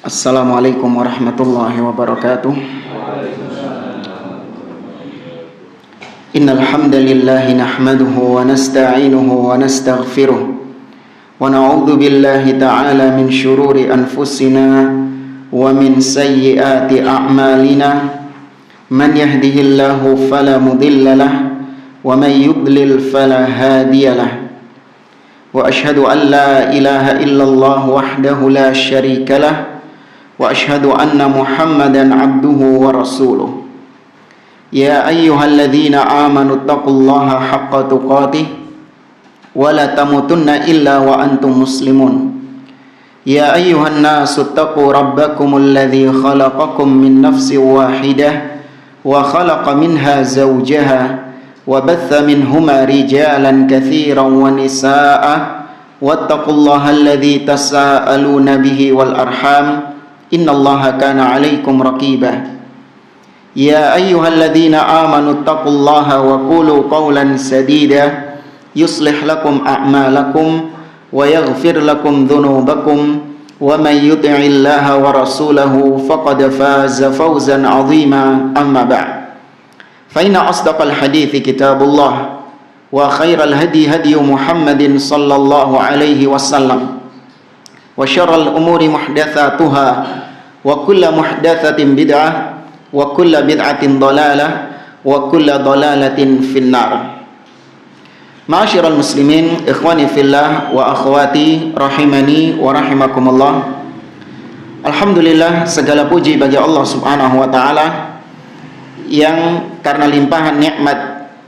Assalamualaikum warahmatullahi wabarakatuh. Innal hamdalillah nahmaduhu wa nasta'inuhu wa nastaghfiruh wa na'udzu billahi ta'ala min shururi anfusina wa min sayyiati a'malina. Man yahdihillahu fala mudilla lahu wa man yudlil fala hadiya lahu. Wa ashhadu an la ilaha illallah wahdahu la syarika lahu wa ashhadu anna Muhammadan abduhu wa rasuluh. Ya ayyuhalladzina amanu taqullaha haqqa tuqatih wa la tamutunna illa wa antum muslimun. Ya ayyuhan nasu taqu rabbakumul ladzi khalaqakum min nafsin wahidah wa khalaqa minha zawjaha wa batha minhuma rijalan katsiran wa nisaa'a wattaqullaha alladzi tasaaluna bihi wal arham innallaha kana 'alaikum raqiba. Ya ayyuhalladzina amanu taqullaha wa qulu qawlan sadida yuslih lakum a'malakum wa yaghfir lakum dhunubakum wa may yuti'illaha wa rasulahu faqad faza fawzan 'azima. Amma ba'd. Fa inna asdaqal hadithi kitabullah wa khairal hadi hadi Muhammadin sallallahu alaihi wasallam wa syarral umuri muhdatsatuha wa kullu muhdatsatin bid'ah wa kullu bid'atin dhalalah wa kullu dhalalatin finnar. Ma'asyiral muslimin, ikhwani fillah wa akhwati rahimani wa rahimakumullah. Alhamdulillah, segala puji bagi Allah Subhanahu wa taala yang karena limpahan nikmat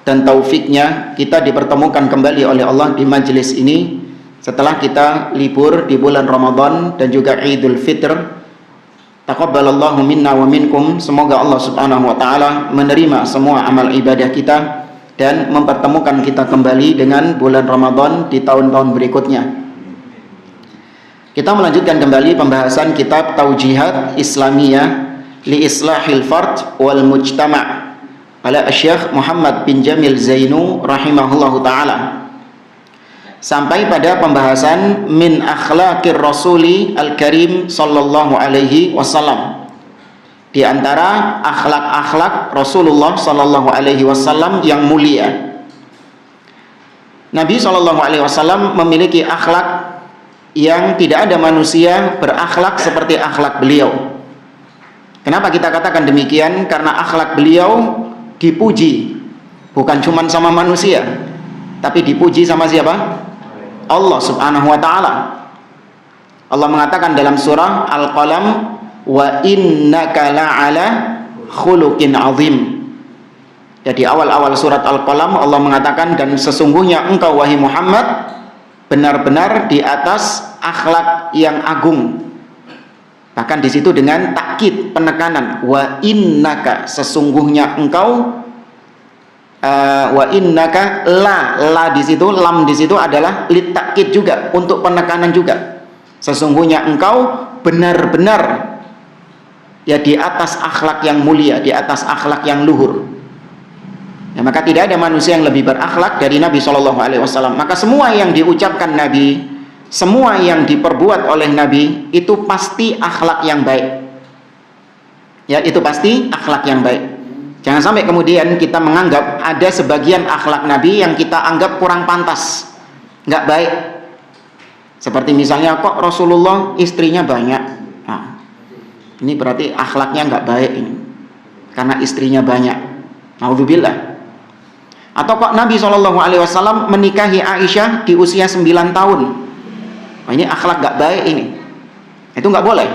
dan taufiknya kita dipertemukan kembali oleh Allah di majelis ini setelah kita libur di bulan Ramadan dan juga Idul Fitr. Taqabbalallahu minna wa minkum. Semoga Allah Subhanahu wa taala menerima semua amal ibadah kita dan mempertemukan kita kembali dengan bulan Ramadan di tahun-tahun berikutnya. Kita melanjutkan kembali pembahasan kitab Taujihat Islamiyah li Islahil Fard wal Mujtama' oleh Syekh Muhammad bin Jamil Zainu rahimahullahu taala, sampai pada pembahasan min akhlaqir rasuli al-karim sallallahu alaihi wasallam, di antara akhlak-akhlak Rasulullah sallallahu alaihi wasallam yang mulia. Nabi sallallahu alaihi wasallam memiliki akhlak yang tidak ada manusia berakhlak seperti akhlak beliau. Kenapa kita katakan demikian? Karena akhlak beliau dipuji bukan cuma sama manusia, tapi dipuji sama siapa? Allah Subhanahu wa taala. Allah mengatakan dalam surah Al-Qalam, wa innaka la'ala khuluqin azim. Jadi awal-awal surat Al-Qalam Allah mengatakan, dan sesungguhnya engkau wahai Muhammad benar-benar di atas akhlak yang agung. Bahkan di situ dengan takkid, penekanan, wa innaka, sesungguhnya engkau, wa innaka la di situ, lam di situ adalah litakkid juga, untuk penekanan juga. Sesungguhnya engkau benar-benar ya di atas akhlak yang mulia, di atas akhlak yang luhur. Ya, maka tidak ada manusia yang lebih berakhlak dari Nabi Shallallahu Alaihi Wasallam. Maka semua yang diucapkan Nabi, semua yang diperbuat oleh Nabi itu pasti akhlak yang baik. Ya, itu pasti akhlak yang baik. Jangan sampai kemudian kita menganggap ada sebagian akhlak Nabi yang kita anggap kurang pantas, nggak baik. Seperti misalnya, kok Rasulullah istrinya banyak. Nah, ini berarti akhlaknya nggak baik ini, karena istrinya banyak. Naudzubillah. Atau kok Nabi SAW menikahi Aisyah di usia 9 tahun. Nah, ini akhlak nggak baik ini. Itu nggak boleh.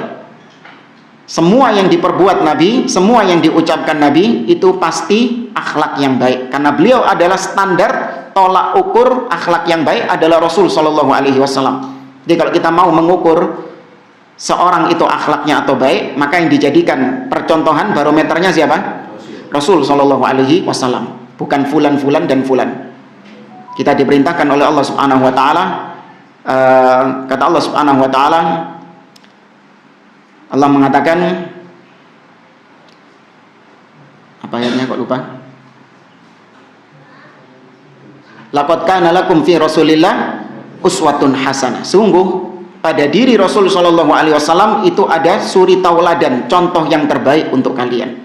Semua yang diperbuat Nabi, semua yang diucapkan Nabi itu pasti akhlak yang baik, karena beliau adalah standar tolak ukur akhlak yang baik adalah Rasul Shallallahu Alaihi Wasallam. Jadi kalau kita mau mengukur seorang itu akhlaknya atau baik, maka yang dijadikan percontohan barometernya siapa? Rasul Shallallahu Alaihi Wasallam, bukan fulan dan fulan. Kita diperintahkan oleh Allah Subhanahu Wa Taala, kata Allah Subhanahu Wa Taala, Allah mengatakan, apa ayatnya kok lupa? Laqad kana lakum fi Rasulillah uswatun hasanah. Sungguh pada diri Rasul Shallallahu Alaihi Wasallam itu ada suri tauladan, contoh yang terbaik untuk kalian.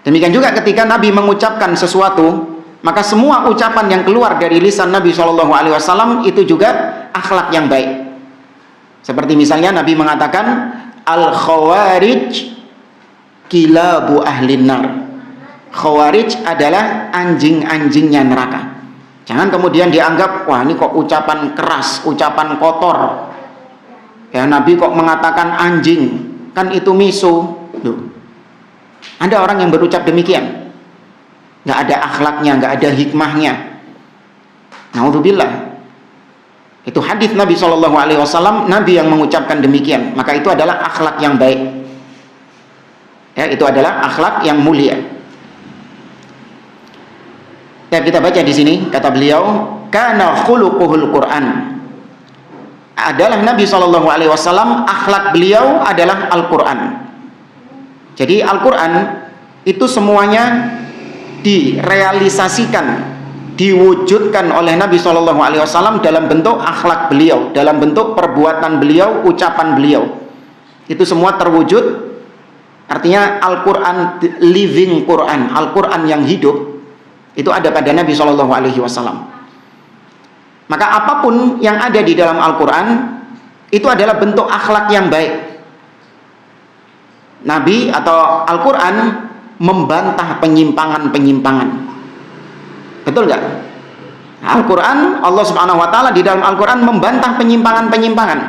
Demikian juga ketika Nabi mengucapkan sesuatu, maka semua ucapan yang keluar dari lisan Nabi Shallallahu Alaihi Wasallam itu juga akhlak yang baik. Seperti misalnya Nabi mengatakan, al khawarij kilabu ahlin nar. Khawarij adalah anjing-anjingnya neraka. Jangan kemudian dianggap, wah ini kok ucapan keras, ucapan kotor. Ya, Nabi kok mengatakan anjing, kan itu miso. Loh. Ada orang yang berucap demikian, nggak ada akhlaknya, nggak ada hikmahnya. Naudzubillah. Itu hadis Nabi Shallallahu Alaihi Wasallam, Nabi yang mengucapkan demikian. Maka itu adalah akhlak yang baik. Ya, itu adalah akhlak yang mulia. Kita baca di sini, kata beliau, kana khuluquhul Quran. Adalah Nabi Shallallahu Alaihi Wasallam, akhlak beliau adalah Al-Quran. Jadi Al-Quran itu semuanya direalisasikan, diwujudkan oleh Nabi Shallallahu Alaihi Wasallam dalam bentuk akhlak beliau, dalam bentuk perbuatan beliau, ucapan beliau. Itu semua terwujud. Artinya Al-Quran, living Quran, Al-Quran yang hidup, itu ada pada Nabi Shallallahu Alaihi Wasallam. Maka apapun yang ada di dalam Al-Quran itu adalah bentuk akhlak yang baik. Nabi atau Al-Quran membantah penyimpangan-penyimpangan. Betul nggak? Al-Quran, Allah Subhanahu Wa Taala di dalam Al-Quran membantah penyimpangan-penyimpangan.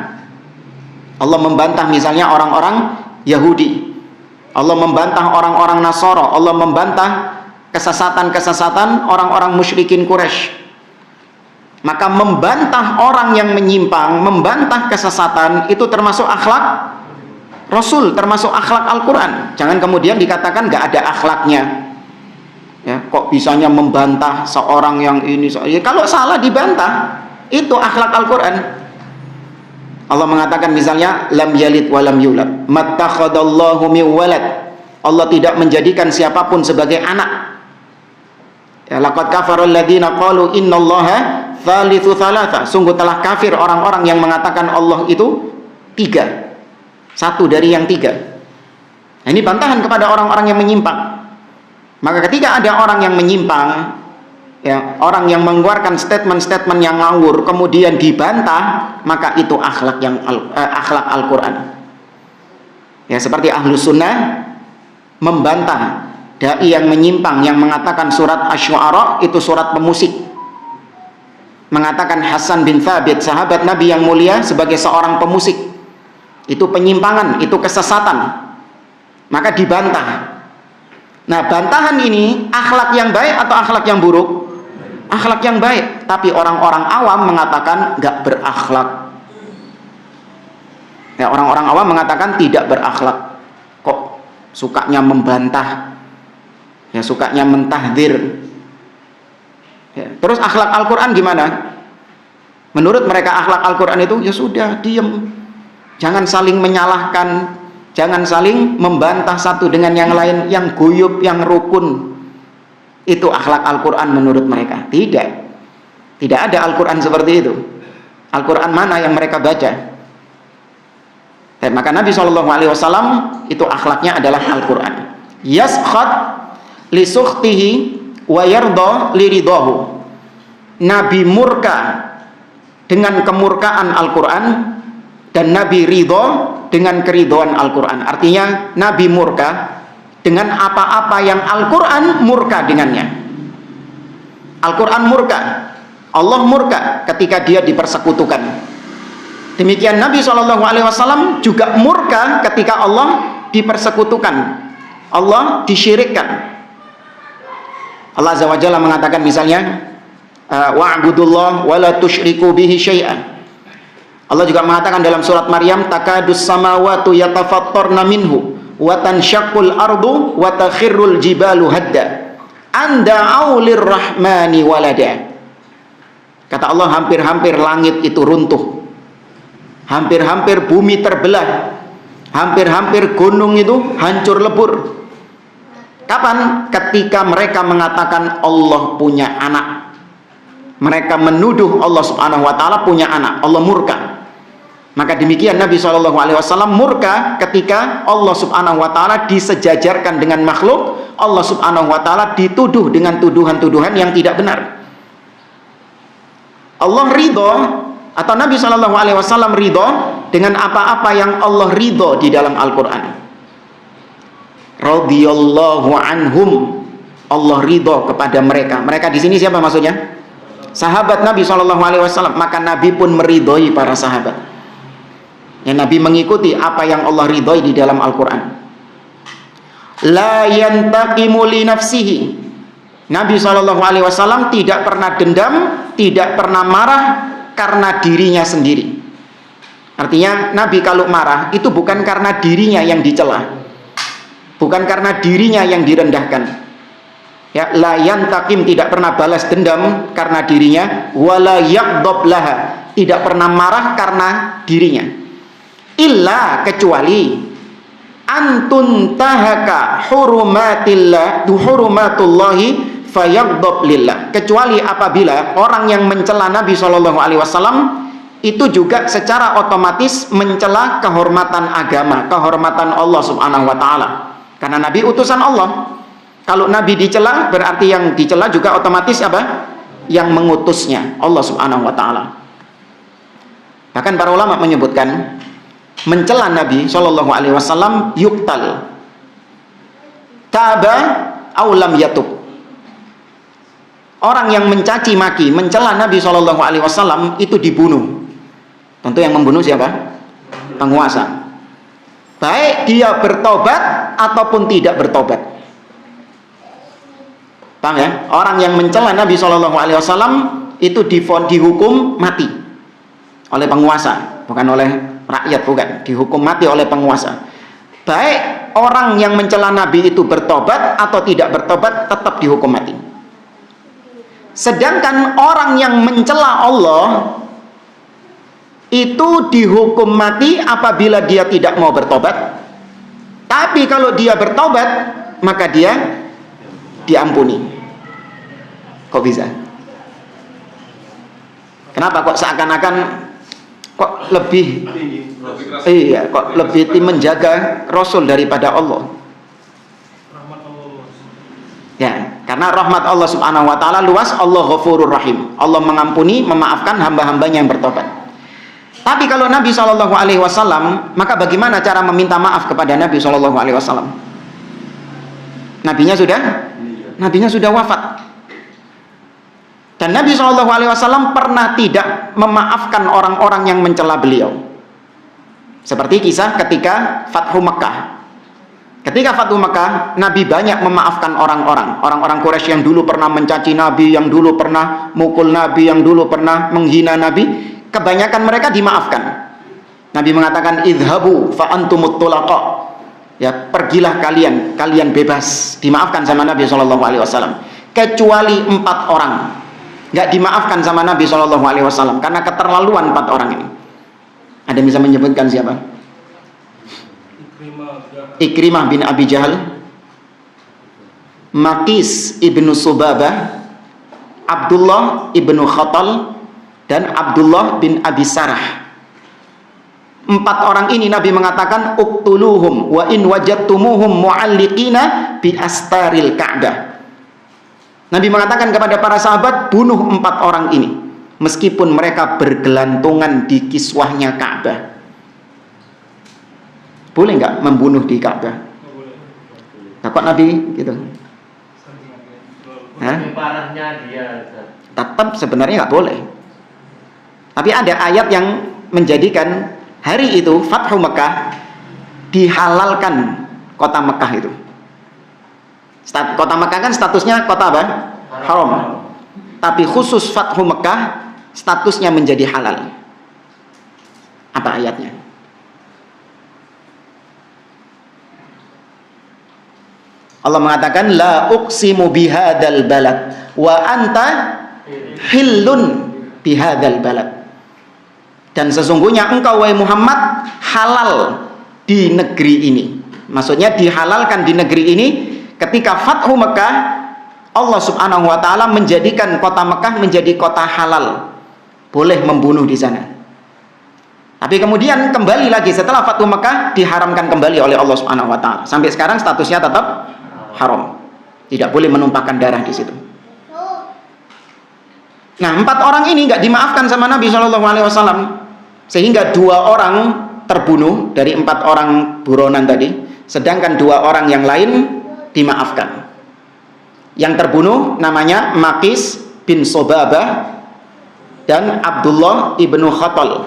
Allah membantah misalnya orang-orang Yahudi. Allah membantah orang-orang Nasara. Allah membantah kesesatan-kesesatan orang-orang musyrikin Quraisy. Maka membantah orang yang menyimpang, membantah kesesatan, itu termasuk akhlak Rasul, termasuk akhlak Al-Quran. Jangan kemudian dikatakan nggak ada akhlaknya. Ya, kok bisanya membantah seorang yang ini? Ya, kalau salah dibantah, itu akhlak Al-Quran. Allah mengatakan misalnya, lam yalid wa lam yulad, mattakhadallahu min walad. Allah tidak menjadikan siapapun sebagai anak. Ya, laqad kafarul ladzina qalu innallaha tsalitsu tsalatsa. Sungguh telah kafir orang-orang yang mengatakan Allah itu tiga, satu dari yang tiga. Nah, ini bantahan kepada orang-orang yang menyimpang. Maka ketika ada orang yang menyimpang, ya, orang yang mengeluarkan statement-statement yang ngawur kemudian dibantah, maka itu akhlak yang akhlak Al-Quran. Ya, seperti Ahlus Sunnah membantah dai yang menyimpang, yang mengatakan surat Asy-Syu'ara itu surat pemusik, mengatakan Hasan bin Thabit, sahabat Nabi yang mulia, sebagai seorang pemusik. Itu penyimpangan, itu kesesatan, maka dibantah. Nah, bantahan ini akhlak yang baik atau akhlak yang buruk? Akhlak yang baik. Tapi orang-orang awam mengatakan nggak berakhlak. Ya, orang-orang awam mengatakan tidak berakhlak. Kok sukanya membantah, ya, sukanya mentahdir. Ya, terus akhlak Al-Quran gimana? Menurut mereka akhlak Al-Quran itu ya sudah, diem, jangan saling menyalahkan, jangan saling membantah satu dengan yang lain, yang guyub, yang rukun. Itu akhlak Al-Quran menurut mereka. Tidak ada Al-Quran seperti itu. Al-Quran mana yang mereka baca? Dan maka Nabi SAW itu akhlaknya adalah Al-Quran. Yaskhat li sukhtihi wa yarda li ridahu. Nabi murka dengan kemurkaan Al-Quran, dan Nabi ridho dengan keridhaan Al-Quran. Artinya Nabi murka dengan apa-apa yang Al-Quran murka dengannya. Al-Quran murka, Allah murka ketika dia dipersekutukan. Demikian Nabi SAW juga murka ketika Allah dipersekutukan, Allah disyirikkan. Allah Azza wa Jalla mengatakan misalnya, wa'budullah wa la tusyriku bihi syai'an. Allah juga mengatakan dalam surat Maryam, takadus samawatu yatafattarna minhu wa tanshaqqul ardu wa takhirrul jibalu hadda an da'u lirrahmani walada. Kata Allah, hampir-hampir langit itu runtuh, hampir-hampir bumi terbelah, hampir-hampir gunung itu hancur lebur. Kapan? Ketika mereka mengatakan Allah punya anak. Mereka menuduh Allah Subhanahu wa Ta'ala punya anak. Allah murka. Maka demikian Nabi SAW murka ketika Allah Subhanahu wa Ta'ala disejajarkan dengan makhluk, Allah Subhanahu wa Ta'ala dituduh dengan tuduhan-tuduhan yang tidak benar. Allah ridho, atau Nabi SAW ridho dengan apa-apa yang Allah ridho di dalam Al-Quran. Radhiyallahu anhum, Allah ridho kepada mereka. Mereka di sini siapa maksudnya? Sahabat Nabi SAW. Maka Nabi pun meridhoi para sahabat. Ya, Nabi mengikuti apa yang Allah ridhoi di dalam Al-Quran. La yantaqimu li nafsihi. Nabi SAW tidak pernah dendam, tidak pernah marah karena dirinya sendiri. Artinya Nabi kalau marah itu bukan karena dirinya yang dicela, bukan karena dirinya yang direndahkan. Ya, la yantaqim, tidak pernah balas dendam karena dirinya, wala yaghdab laha, tidak pernah marah karena dirinya. Illa, kecuali antun tahaka hurumatullahi fayaghdab lillah, kecuali apabila orang yang mencela Nabi SAW itu juga secara otomatis mencela kehormatan agama, kehormatan Allah Subhanahu wa Ta'ala, karena Nabi utusan Allah. Kalau Nabi dicela, berarti yang dicela juga otomatis apa? Yang mengutusnya, Allah Subhanahu wa Ta'ala. Bahkan para ulama menyebutkan mencela Nabi SAW yuktal taba aw lam yatub. Orang yang mencaci maki, mencela Nabi SAW itu dibunuh. Tentu yang membunuh siapa? Penguasa. Baik dia bertobat ataupun tidak bertobat. Paham ya? Orang yang mencela Nabi SAW itu dihukum mati oleh penguasa, bukan oleh rakyat, bukan, dihukum mati oleh penguasa. Baik orang yang mencela Nabi itu bertobat atau tidak bertobat, tetap dihukum mati. Sedangkan orang yang mencela Allah itu dihukum mati apabila dia tidak mau bertobat. Tapi kalau dia bertobat, maka dia diampuni. Kok bisa? Kenapa kok seakan-akan kok lebih kok lebih menjaga Rasul daripada Allah? Ya, karena rahmat Allah Subhanahu wa Ta'ala luas. Allah Ghafurur Rahim, Allah mengampuni, memaafkan hamba-hambanya yang bertobat. Tapi kalau Nabi SAW, maka bagaimana cara meminta maaf kepada Nabi SAW? Nabinya sudah wafat. Dan Nabi SAW pernah tidak memaafkan orang-orang yang mencela beliau. Seperti kisah ketika Fathu Mekah. Ketika Fathu Mekah, Nabi banyak memaafkan orang-orang Quraisy yang dulu pernah mencaci Nabi, yang dulu pernah mukul Nabi, yang dulu pernah menghina Nabi. Kebanyakan mereka dimaafkan. Nabi mengatakan, idhabu fa antumut tulaqa. Ya, pergilah kalian bebas. Dimaafkan sama Nabi SAW. Kecuali 4 orang. Nggak dimaafkan sama Nabi SAW karena keterlaluan 4 orang ini. Ada yang bisa menyebutkan siapa? Ikrimah bin Abi Jahal, Maqis ibnu Subabah, Abdullah ibnu Khatal, dan Abdullah bin Abi Sarah. 4 orang ini Nabi mengatakan, uqtuluhum wa in wajadtumuhum mu'alliqina bi astaril Ka'bah. Nabi mengatakan kepada para sahabat, bunuh 4 orang ini meskipun mereka bergelantungan di kiswahnya Ka'bah. Boleh nggak membunuh di Ka'bah? Takut Nabi gitu. Tetap sebenarnya nggak boleh. Tapi ada ayat yang menjadikan hari itu Fathu Mekah dihalalkan kota Mekah itu. Kota Mekah kan statusnya kota apa? Haram. Tapi khusus Fathu Mekah statusnya menjadi halal. Apa ayatnya? Allah mengatakan, la uqsimu bihadzal balad wa anta hillun bihadzal balad. Dan sesungguhnya engkau wahai Muhammad halal di negeri ini. Maksudnya dihalalkan di negeri ini ketika Fathu Mekah, Allah Subhanahu wa Ta'ala menjadikan kota Mekah menjadi kota halal. Boleh membunuh di sana. Tapi kemudian kembali lagi setelah Fathu Mekah diharamkan kembali oleh Allah Subhanahu wa taala. Sampai sekarang statusnya tetap haram. Tidak boleh menumpahkan darah di situ. Nah, 4 orang ini nggak dimaafkan sama Nabi Shallallahu Alaihi Wasallam, sehingga 2 orang terbunuh dari 4 orang buronan tadi, sedangkan 2 orang yang lain dimaafkan. Yang terbunuh namanya Maqis bin Sobabah dan Abdullah ibnu Khattal.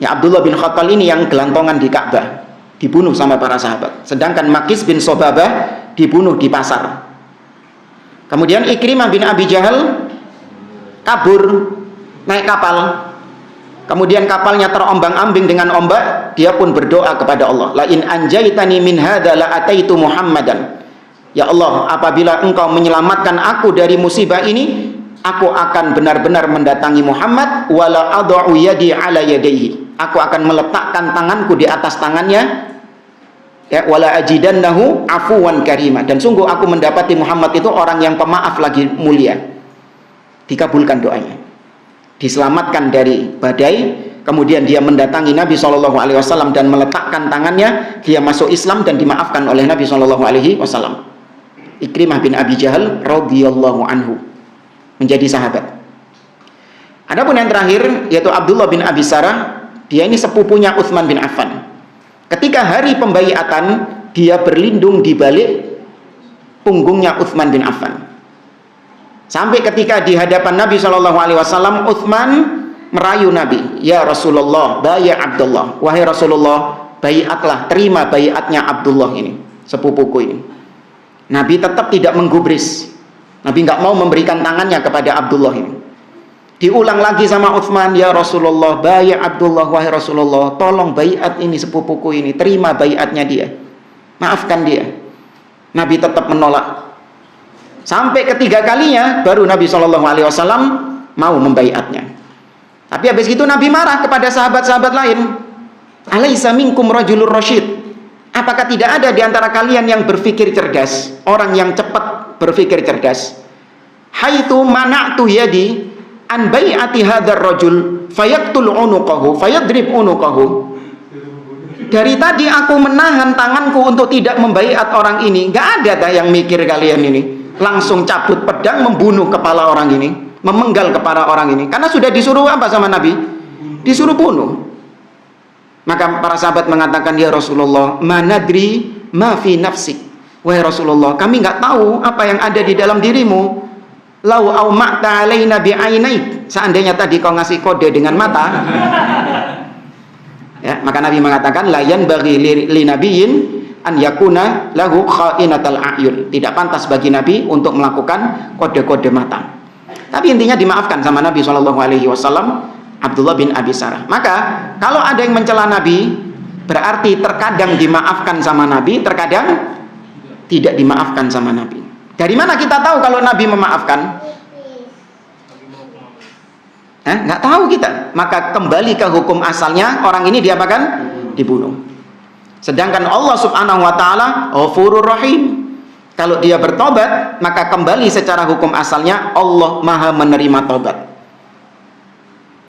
Ya, Abdullah bin Khattal ini yang gelantongan di Ka'bah, dibunuh sama para sahabat. Sedangkan Maqis bin Sobabah dibunuh di pasar. Kemudian Ikrimah bin Abi Jahal kabur naik kapal. Kemudian kapalnya terombang-ambing dengan ombak. Dia pun berdoa kepada Allah, la in anjaitani min hadza la ataitu Muhammadan. Ya Allah, apabila engkau menyelamatkan aku dari musibah ini, aku akan benar-benar mendatangi Muhammad, wala ad'u yadi ala yadayhi. Aku akan meletakkan tanganku di atas tangannya, ya, wala ajidannahu afuwan karima, dan sungguh aku mendapati Muhammad itu orang yang pemaaf lagi mulia. Dikabulkan doanya, diselamatkan dari badai. Kemudian dia mendatangi Nabi SAW dan meletakkan tangannya, dia masuk Islam dan dimaafkan oleh Nabi SAW. Ikrimah bin Abi Jahal radhiyallahu anhu menjadi sahabat. Adapun yang terakhir yaitu Abdullah bin Abi Sarah, dia ini sepupunya Utsman bin Affan. Ketika hari pembaiatan, dia berlindung di balik punggungnya Utsman bin Affan. Sampai ketika di hadapan Nabi SAW, Utsman merayu Nabi, ya Rasulullah, bayat Abdullah. Wahai Rasulullah, bayatlah, terima bayatnya Abdullah ini, sepupuku ini. Nabi tetap tidak menggubris. Nabi nggak mau memberikan tangannya kepada Abdullah ini. Diulang lagi sama Utsman, ya Rasulullah, bayat Abdullah, wahai Rasulullah, tolong bayat ini sepupuku ini, terima bayatnya dia, maafkan dia. Nabi tetap menolak. Sampai ketiga kalinya baru Nabi SAW mau membayatnya. Tapi habis itu Nabi marah kepada sahabat-sahabat lain. Alaisa minkum rajulur rasyid. Apakah tidak ada di antara kalian yang berpikir cerdas, orang yang cepat berpikir cerdas? Haitsu mana'tu yadi an bai'ati hadzal rajul fayaqtul unuqahu fayadrib unuqahu. Dari tadi aku menahan tanganku untuk tidak membaiat orang ini. Enggak ada yang mikir kalian ini. Langsung cabut pedang membunuh kepala orang ini, memenggal kepala orang ini. Karena sudah disuruh apa sama Nabi? Disuruh bunuh. Maka para sahabat mengatakan, ya Rasulullah, manadri ma fi nafsik. Wahai Rasulullah, kami nggak tahu apa yang ada di dalam dirimu. Lau au ma'ta alaina bi'ainaik. Seandainya tadi kau ngasih kode dengan mata. Ya, maka Nabi mengatakan, la yanbaghi li nabiyyin an yakuna lahu kha'inatal a'yun. Tidak pantas bagi Nabi untuk melakukan kode-kode mata. Tapi intinya dimaafkan sama Nabi SAW Abdullah bin Abi Sarah. Maka kalau ada yang mencela Nabi, berarti terkadang dimaafkan sama Nabi, terkadang tidak dimaafkan sama Nabi. Dari mana kita tahu kalau Nabi memaafkan? Nggak tahu kita. Maka kembali ke hukum asalnya, orang ini diapakan? Dibunuh. Sedangkan Allah Subhanahu wa taala Ghafurur Rahim. Kalau dia bertobat, maka kembali secara hukum asalnya, Allah Maha menerima tobat.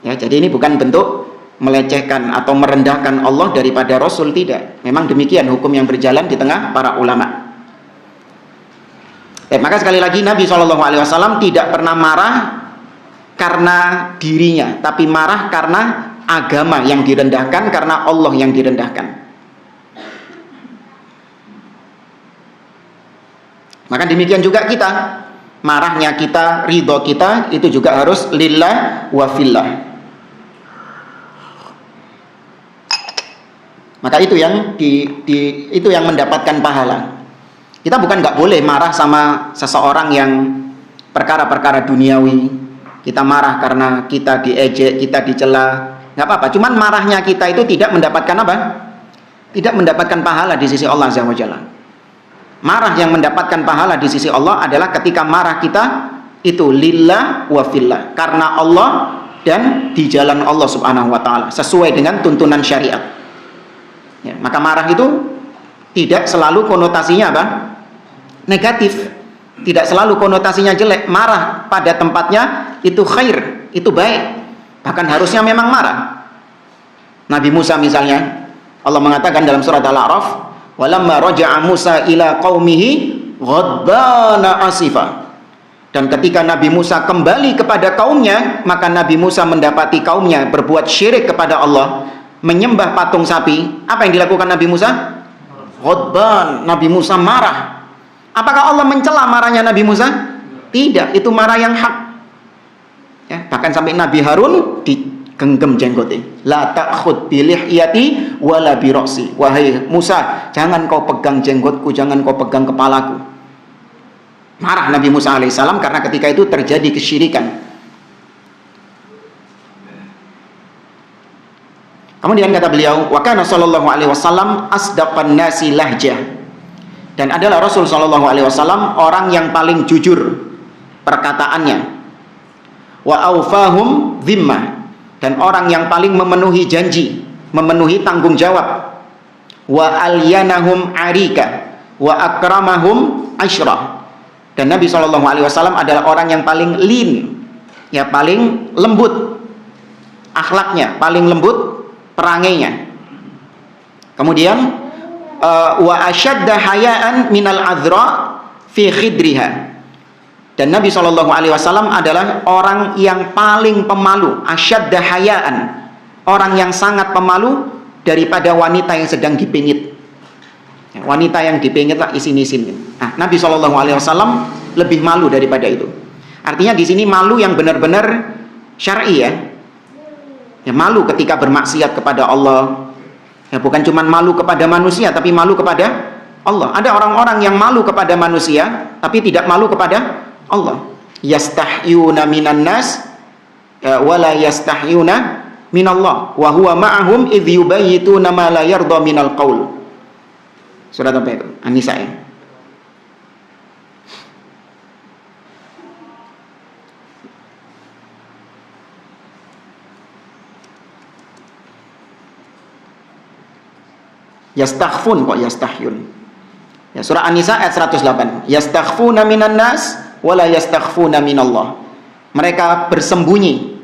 Ya, jadi ini bukan bentuk melecehkan atau merendahkan Allah daripada Rasul, tidak. Memang demikian hukum yang berjalan di tengah para ulama. Maka sekali lagi Nabi SAW tidak pernah marah karena dirinya, tapi marah karena agama yang direndahkan, karena Allah yang direndahkan. Maka demikian juga kita, marahnya kita, ridho kita itu juga harus lillah wa fillah. Maka itu yang itu yang mendapatkan pahala. Kita bukan nggak boleh marah sama seseorang yang perkara-perkara duniawi. Kita marah karena kita diejek, kita dicela, nggak apa-apa. Cuman marahnya kita itu tidak mendapatkan apa? Tidak mendapatkan pahala di sisi Allah Azza wa Jalla. Marah yang mendapatkan pahala di sisi Allah adalah ketika marah kita itu lillah wa fillah, karena Allah dan di jalan Allah Subhanahu wa taala, sesuai dengan tuntunan syariat. Ya, maka marah itu tidak selalu konotasinya apa? Negatif. Tidak selalu konotasinya jelek. Marah pada tempatnya itu khair, itu baik. Bahkan harusnya memang marah. Nabi Musa misalnya, Allah mengatakan dalam surat Al-A'raf, walamma raja'a Musa ila qaumihi ghadbana asifa. Dan ketika Nabi Musa kembali kepada kaumnya, maka Nabi Musa mendapati kaumnya berbuat syirik kepada Allah, menyembah patung sapi. Apa yang dilakukan Nabi Musa? Ghadban, Nabi Musa marah. Apakah Allah mencela marahnya Nabi Musa? Tidak, itu marah yang hak. Ya, bahkan sampai Nabi Harun digenggam jenggotnya. La ta'khud bilihiyati wala birasi. Wahai Musa, jangan kau pegang jenggotku, jangan kau pegang kepalaku. Marah Nabi Musa alaihissalam karena ketika itu terjadi kesyirikan. Kemudian kata beliau, wa kana sallallahu alaihi wasallam asdaqan nasi lahjah. Dan adalah Rasul sallallahu alaihi wasallam orang yang paling jujur perkataannya. Wa aufahum dhimmah, dan orang yang paling memenuhi janji, memenuhi tanggung jawab. Wa alyanahum arika wa akramahum asyrah. Dan Nabi SAW adalah orang yang paling lean, ya, paling lembut akhlaknya, paling lembut perangainya. Kemudian wa asyadda hayaan minal adhra fi khidriha. Dan Nabi SAW adalah orang yang paling pemalu, asyadda hayaan, orang yang sangat pemalu daripada wanita yang sedang dipingit. Wanita yang dipingitlah isin-isin. Nah, Nabi SAW lebih malu daripada itu. Artinya di sini malu yang benar-benar syar'i, ya. Ya, malu ketika bermaksiat kepada Allah. Ya, bukan cuma malu kepada manusia, tapi malu kepada Allah. Ada orang-orang yang malu kepada manusia, tapi tidak malu kepada Allah. Yastahyuna minan nas wa la yastahyuna minallah wa huwa ma'ahum idh yubayyituna ma la yarda minal qaul. Surat apa itu? An-Nisa, ya. Yastakhfun kok yastahyun. Ya, surah An-Nisa ayat 108. Yastakhfuna minan nas wa la yastakhfuna minallah. Mereka bersembunyi,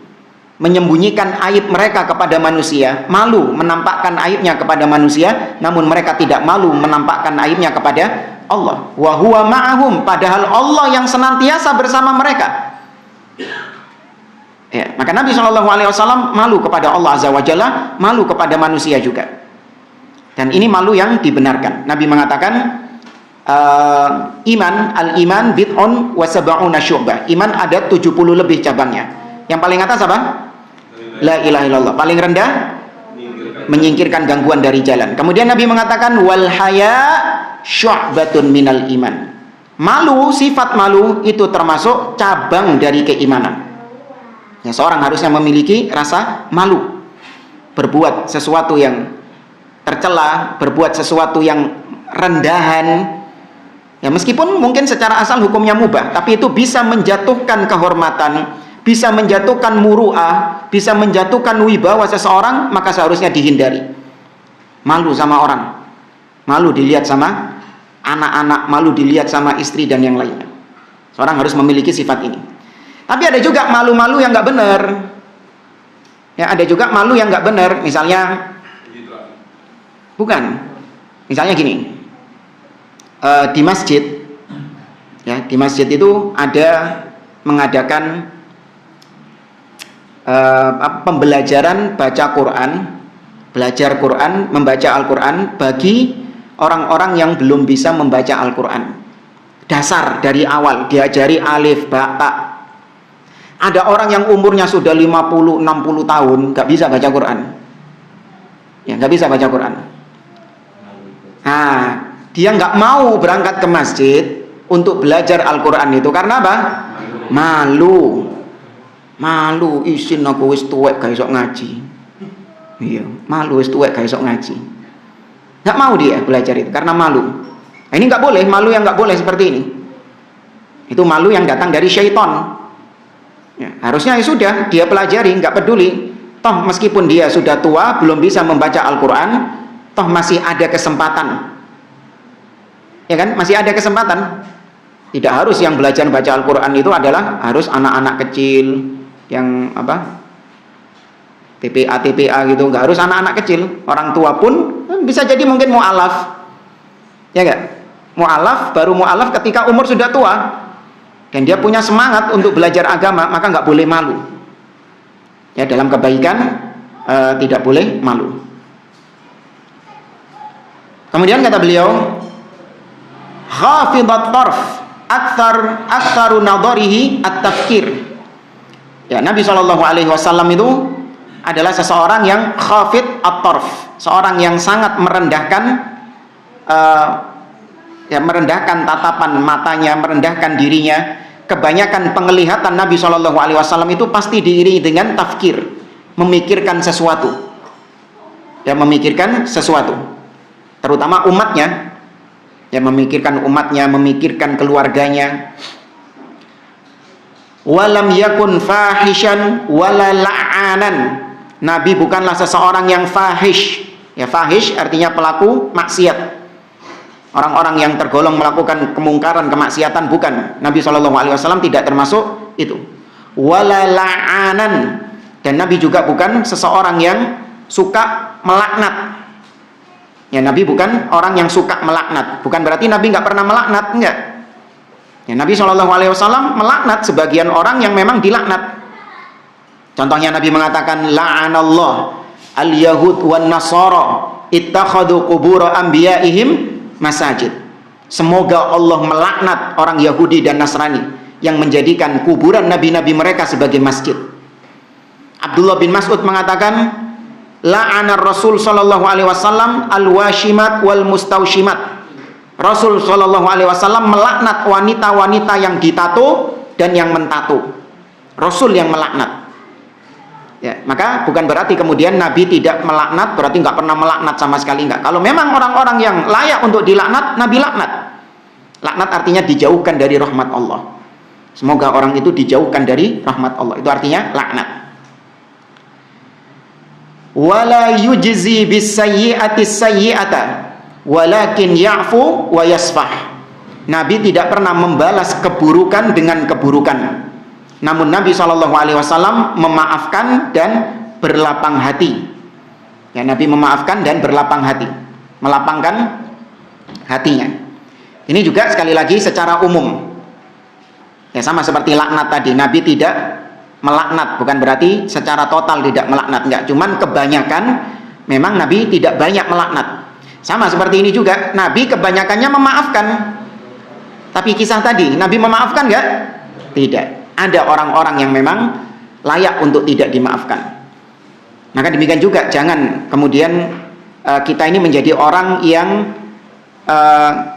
menyembunyikan aib mereka kepada manusia, malu menampakkan aibnya kepada manusia, namun mereka tidak malu menampakkan aibnya kepada Allah. Wa huwa ma'ahum, padahal Allah yang senantiasa bersama mereka. Ya, maka Nabi SAW malu kepada Allah Azza wa Jalla, malu kepada manusia juga. Dan ini malu yang dibenarkan. Nabi mengatakan al-iman bid'un wa sab'una syu'bah. Iman ada 70 lebih cabangnya. Yang paling atas apa? La ilaha illallah. Paling rendah menyingkirkan gangguan dari jalan. Kemudian Nabi mengatakan wal haya syu'batun minal iman. Malu, sifat malu itu termasuk cabang dari keimanan. Ya, seorang harusnya memiliki rasa malu. Berbuat sesuatu yang tercela, berbuat sesuatu yang rendahan. Ya, meskipun mungkin secara asal hukumnya mubah, tapi itu bisa menjatuhkan kehormatan, bisa menjatuhkan muru'ah, bisa menjatuhkan wibawa seseorang, maka seharusnya dihindari. Malu sama orang, malu dilihat sama anak-anak, malu dilihat sama istri dan yang lainnya. Seorang harus memiliki sifat ini. Tapi ada juga malu-malu yang nggak benar. Ya, ada juga malu yang nggak benar. Misalnya, bukan. Misalnya gini, di masjid, ya, di masjid itu ada mengadakan pembelajaran baca Quran, belajar Quran, membaca Al-Quran bagi orang-orang yang belum bisa membaca Al-Quran. Dasar dari awal, diajari alif, ba, ta. Ada orang yang umurnya sudah 50-60 tahun gak bisa baca Quran. Ya, gak bisa baca Quran. Nah, dia gak mau berangkat ke masjid untuk belajar Al-Quran itu karena apa? Malu. Malu, isin aku wis tuwek gak iso ngaji. Iya, malu wis tuwek gak iso ngaji. Gak mau dia belajar itu karena malu. Nah, ini gak boleh, malu yang gak boleh seperti ini. Itu malu yang datang dari syaitan. Ya, harusnya ya sudah dia pelajari, nggak peduli. Toh meskipun dia sudah tua, belum bisa membaca Al-Quran, toh masih ada kesempatan. Ya kan, masih ada kesempatan. Tidak harus yang belajar baca Al-Quran itu adalah harus anak-anak kecil yang apa? TPA gitu, nggak harus anak-anak kecil, orang tua pun bisa jadi mungkin mu'alaf, ya nggak? Mu'alaf, baru mu'alaf ketika umur sudah tua dan dia punya semangat untuk belajar agama, maka nggak boleh malu. Ya, dalam kebaikan tidak boleh malu. Kemudian kata beliau, khafidat tarf aktsaru nadharihi at-tafkir. Ya, Nabi SAW itu adalah seseorang yang khafid at-tarf, seorang yang sangat merendahkan merendahkan tatapan matanya, merendahkan dirinya. Kebanyakan penglihatan Nabi SAW itu pasti diiringi dengan tafkir, memikirkan sesuatu. Ya, memikirkan sesuatu. Terutama umatnya. Ya, memikirkan umatnya, memikirkan keluarganya. Walam yakun fahishan wala la'anan. Nabi bukanlah seseorang yang fahish. Ya, fahish artinya pelaku maksiat. Orang-orang yang tergolong melakukan kemungkaran, kemaksiatan, bukan. Nabi SAW tidak termasuk itu. Wala la'anan. Dan Nabi juga bukan seseorang yang suka melaknat. Ya, Nabi bukan orang yang suka melaknat. Bukan berarti Nabi nggak pernah melaknat, enggak. Ya, Nabi SAW melaknat sebagian orang yang memang dilaknat. Contohnya Nabi mengatakan, la'anallah al-yahud wan nasara ittakhadhu qubur anbiya'ihim masajid. Semoga Allah melaknat orang Yahudi dan Nasrani yang menjadikan kuburan nabi-nabi mereka sebagai masjid. Abdullah bin Mas'ud mengatakan, la'ana Rasul sallallahu alaihi wasallam al-washimat wal mustawshimat. Rasul sallallahu alaihi wasallam melaknat wanita-wanita yang ditato dan yang mentato. Rasul yang melaknat. Ya, maka bukan berarti kemudian Nabi tidak melaknat, berarti nggak pernah melaknat sama sekali, nggak. Kalau memang orang-orang yang layak untuk dilaknat, Nabi laknat. Laknat artinya dijauhkan dari rahmat Allah. Semoga orang itu dijauhkan dari rahmat Allah. Itu artinya laknat. Wala yujzi bis sayyi'ati sayyi'ata walakin ya'fu wa yasfah. Nabi tidak pernah membalas keburukan dengan keburukan. Namun Nabi SAW memaafkan dan berlapang hati. Ya, Nabi memaafkan dan berlapang hati, melapangkan hatinya. Ini juga sekali lagi secara umum. Ya, sama seperti laknat tadi. Nabi tidak melaknat, bukan berarti secara total tidak melaknat, enggak. Cuman kebanyakan memang Nabi tidak banyak melaknat. Sama seperti ini juga, Nabi kebanyakannya memaafkan. Tapi kisah tadi, Nabi memaafkan enggak? Tidak. Ada orang-orang yang memang layak untuk tidak dimaafkan. Maka demikian juga, jangan kemudian kita ini menjadi orang yang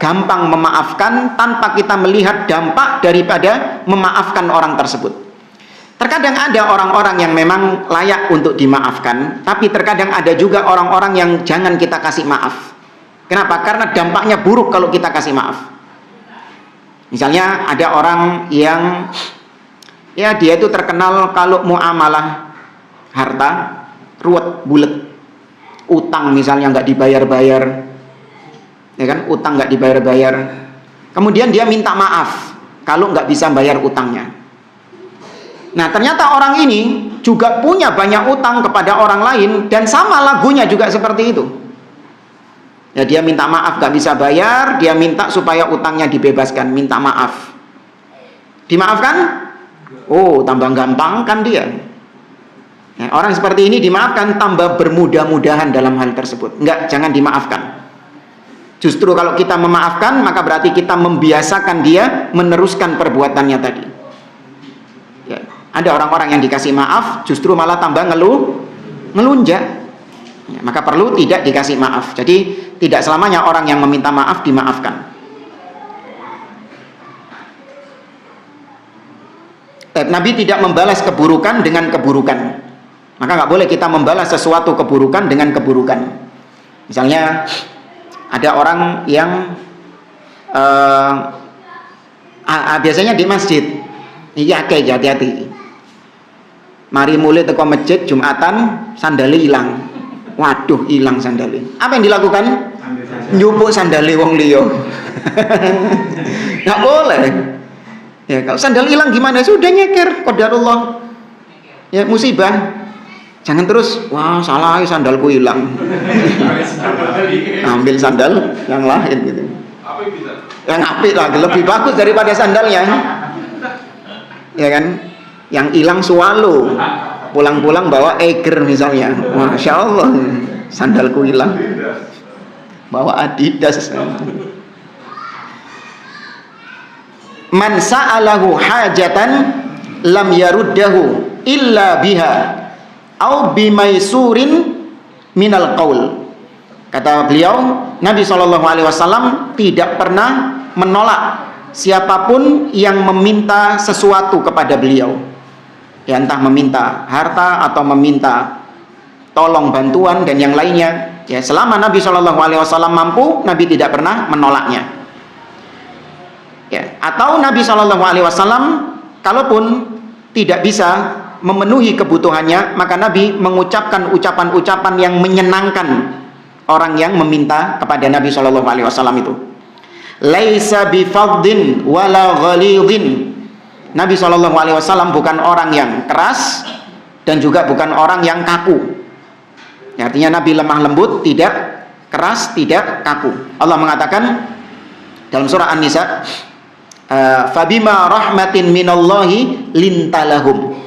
gampang memaafkan tanpa kita melihat dampak daripada memaafkan orang tersebut. Terkadang ada orang-orang yang memang layak untuk dimaafkan, tapi terkadang ada juga orang-orang yang jangan kita kasih maaf. Kenapa? Karena dampaknya buruk kalau kita kasih maaf. Misalnya ada orang yang ya dia itu terkenal kalau muamalah harta ruwet bulet, utang misalnya nggak dibayar-bayar, ya kan, utang nggak dibayar-bayar, kemudian dia minta maaf kalau nggak bisa bayar utangnya. Nah, ternyata orang ini juga punya banyak utang kepada orang lain dan sama lagunya juga seperti itu. Ya, dia minta maaf nggak bisa bayar, dia minta supaya utangnya dibebaskan, minta maaf. Dimaafkan? Oh, tambah gampang kan dia. Nah, orang seperti ini dimaafkan tambah bermudah-mudahan dalam hal tersebut. Enggak, jangan dimaafkan. Justru kalau kita memaafkan, maka berarti kita membiasakan dia meneruskan perbuatannya tadi. Ya, ada orang-orang yang dikasih maaf justru malah tambah ngelunjak. Ya, maka perlu tidak dikasih maaf. Jadi tidak selamanya orang yang meminta maaf dimaafkan. Nabi tidak membalas keburukan dengan keburukan. Maka nggak boleh kita membalas sesuatu keburukan dengan keburukan. Misalnya ada orang yang biasanya di masjid, iya kayak hati-hati. Mari mulai teko masjid Jumatan, sandali hilang. Waduh, hilang sandali. Apa yang dilakukan? Nyupuk sandali wong liya. Nggak boleh. Ya, kalau sandal hilang gimana? Sudah nyeker, qadarullah. Ya, musibah. Jangan terus, wah salah sandalku hilang. Ambil sandal yang lain gitu. Yang apik lagi, lebih bagus daripada sandalnya. Ya kan? Yang hilang swallow. Pulang-pulang bawa Eiger misalnya. Masya Allah, sandalku hilang. Bawa Adidas. Man sa'alahu hajatan lam yaruddahu illa biha au bimaisurin minal qaul. Kata beliau, Nabi SAW tidak pernah menolak siapapun yang meminta sesuatu kepada beliau, ya entah meminta harta atau meminta tolong bantuan dan yang lainnya, ya selama Nabi SAW mampu, Nabi tidak pernah menolaknya, ya. Atau Nabi SAW kalaupun tidak bisa memenuhi kebutuhannya, maka Nabi mengucapkan ucapan-ucapan yang menyenangkan orang yang meminta kepada Nabi SAW itu. Laisa bifadhin wala ghalidhin. Nabi SAW bukan orang yang keras dan juga bukan orang yang kaku. Artinya Nabi lemah lembut, tidak keras, tidak kaku. Allah mengatakan dalam surah An-Nisa, fabima rahmatin minallahi lintalahum.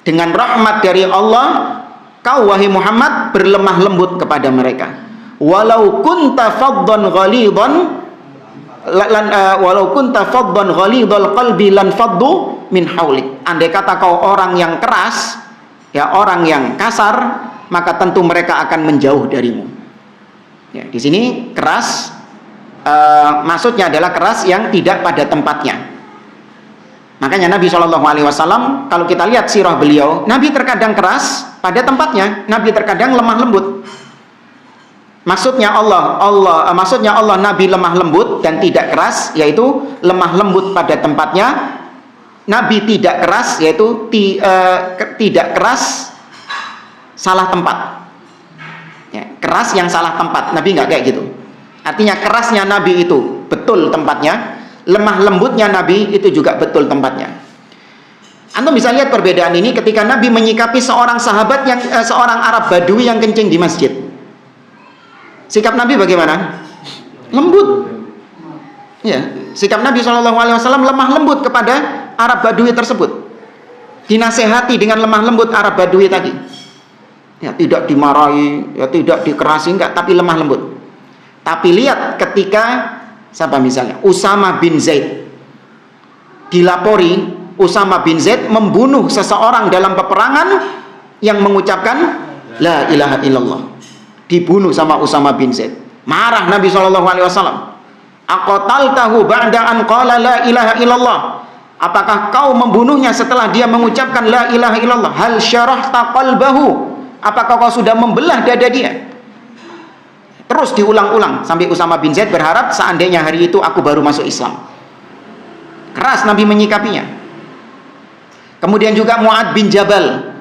Dengan rahmat dari Allah, kau wahai Muhammad berlemah lembut kepada mereka. Walau kunta faddan ghalidhan walau kunta faddan ghalidhal qalbi lan faddu min haulik. Andai kata kau orang yang keras, ya orang yang kasar, maka tentu mereka akan menjauh darimu. Ya, di sini keras maksudnya adalah keras yang tidak pada tempatnya. Makanya Nabi SAW, kalau kita lihat sirah beliau, Nabi terkadang keras pada tempatnya, Nabi terkadang lemah lembut. Maksudnya Allah Nabi lemah lembut dan tidak keras, yaitu lemah lembut pada tempatnya. Nabi tidak keras, yaitu tidak keras salah tempat. Ya, keras yang salah tempat, Nabi nggak kayak gitu. Artinya kerasnya Nabi itu betul tempatnya, lemah lembutnya Nabi itu juga betul tempatnya. Antum bisa lihat perbedaan ini ketika Nabi menyikapi seorang sahabat yang seorang Arab Badui yang kencing di masjid. Sikap Nabi bagaimana? Lembut. Ya, sikap Nabi SAW lemah lembut kepada Arab Badui tersebut. Dinasehati dengan lemah lembut Arab Badui tadi. Ya, tidak dimarahi, ya tidak dikerasi, enggak, tapi lemah lembut. Tapi lihat ketika siapa misalnya Usama bin Zaid, dilapori Usama bin Zaid membunuh seseorang dalam peperangan yang mengucapkan la ilaha illallah, dibunuh sama Usama bin Zaid. Marah Nabi SAW. Aqataltahu ba'da an qala la ilaha illallah. Apakah kau membunuhnya setelah dia mengucapkan la ilaha illallah? Hal syarahta qalbahu. Apakah kau sudah membelah dada dia? Terus diulang-ulang sampai Usama bin Zaid berharap seandainya hari itu aku baru masuk Islam. Keras Nabi menyikapinya. Kemudian juga Mu'ad bin Jabal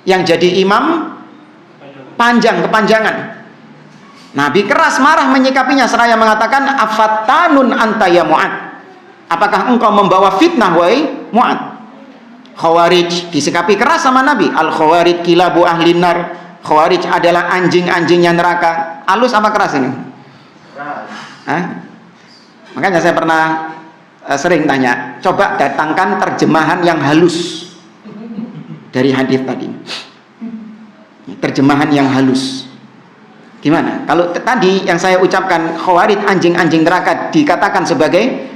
yang jadi imam kepanjangan. Nabi keras marah menyikapinya seraya mengatakan afattanun anta ya Mu'ad. Apakah engkau membawa fitnah wahai Mu'ad? Khawarij disikapi keras sama Nabi. Al khawarij kilabu ahlin nar. Khawarij adalah anjing-anjingnya neraka. Halus apa keras ini? Keras. Makanya saya pernah sering tanya, coba datangkan terjemahan yang halus dari hadis tadi. Terjemahan yang halus. Gimana? Kalau tadi yang saya ucapkan khawarij anjing-anjing neraka dikatakan sebagai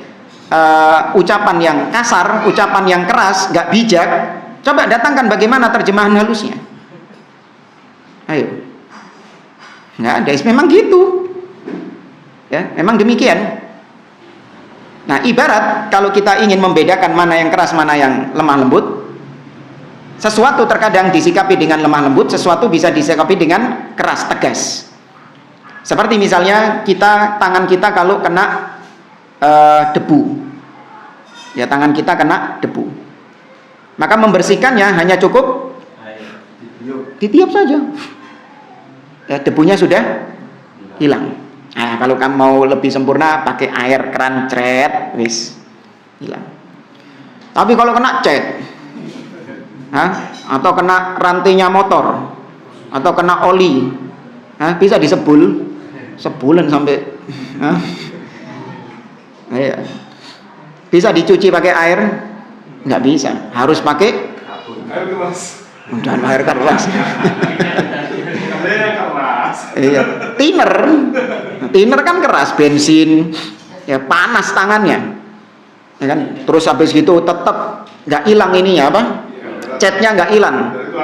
ucapan yang kasar, ucapan yang keras, gak bijak. Coba datangkan bagaimana terjemahan halusnya. Ayo. Nggak ada, memang gitu. Ya, memang demikian. Nah, ibarat kalau kita ingin membedakan mana yang keras, mana yang lemah lembut, sesuatu terkadang disikapi dengan lemah lembut, sesuatu bisa disikapi dengan keras, tegas. Seperti misalnya tangan kita kalau kena debu, ya tangan kita kena debu, maka membersihkannya hanya cukup ditiup saja, ya, debunya sudah hilang. Nah, kalau kamu mau lebih sempurna pakai air keran cret, wis hilang. Tapi kalau kena cet, atau kena rantainya motor, atau kena oli, bisa disebul sebulan sampai. Bisa dicuci pakai air? Nggak bisa, harus pakai air keras. Dan air keras. Iya, thinner kan keras, bensin, ya panas tangannya, ya kan. Terus habis gitu tetap nggak hilang ininya apa? Catnya nggak hilang,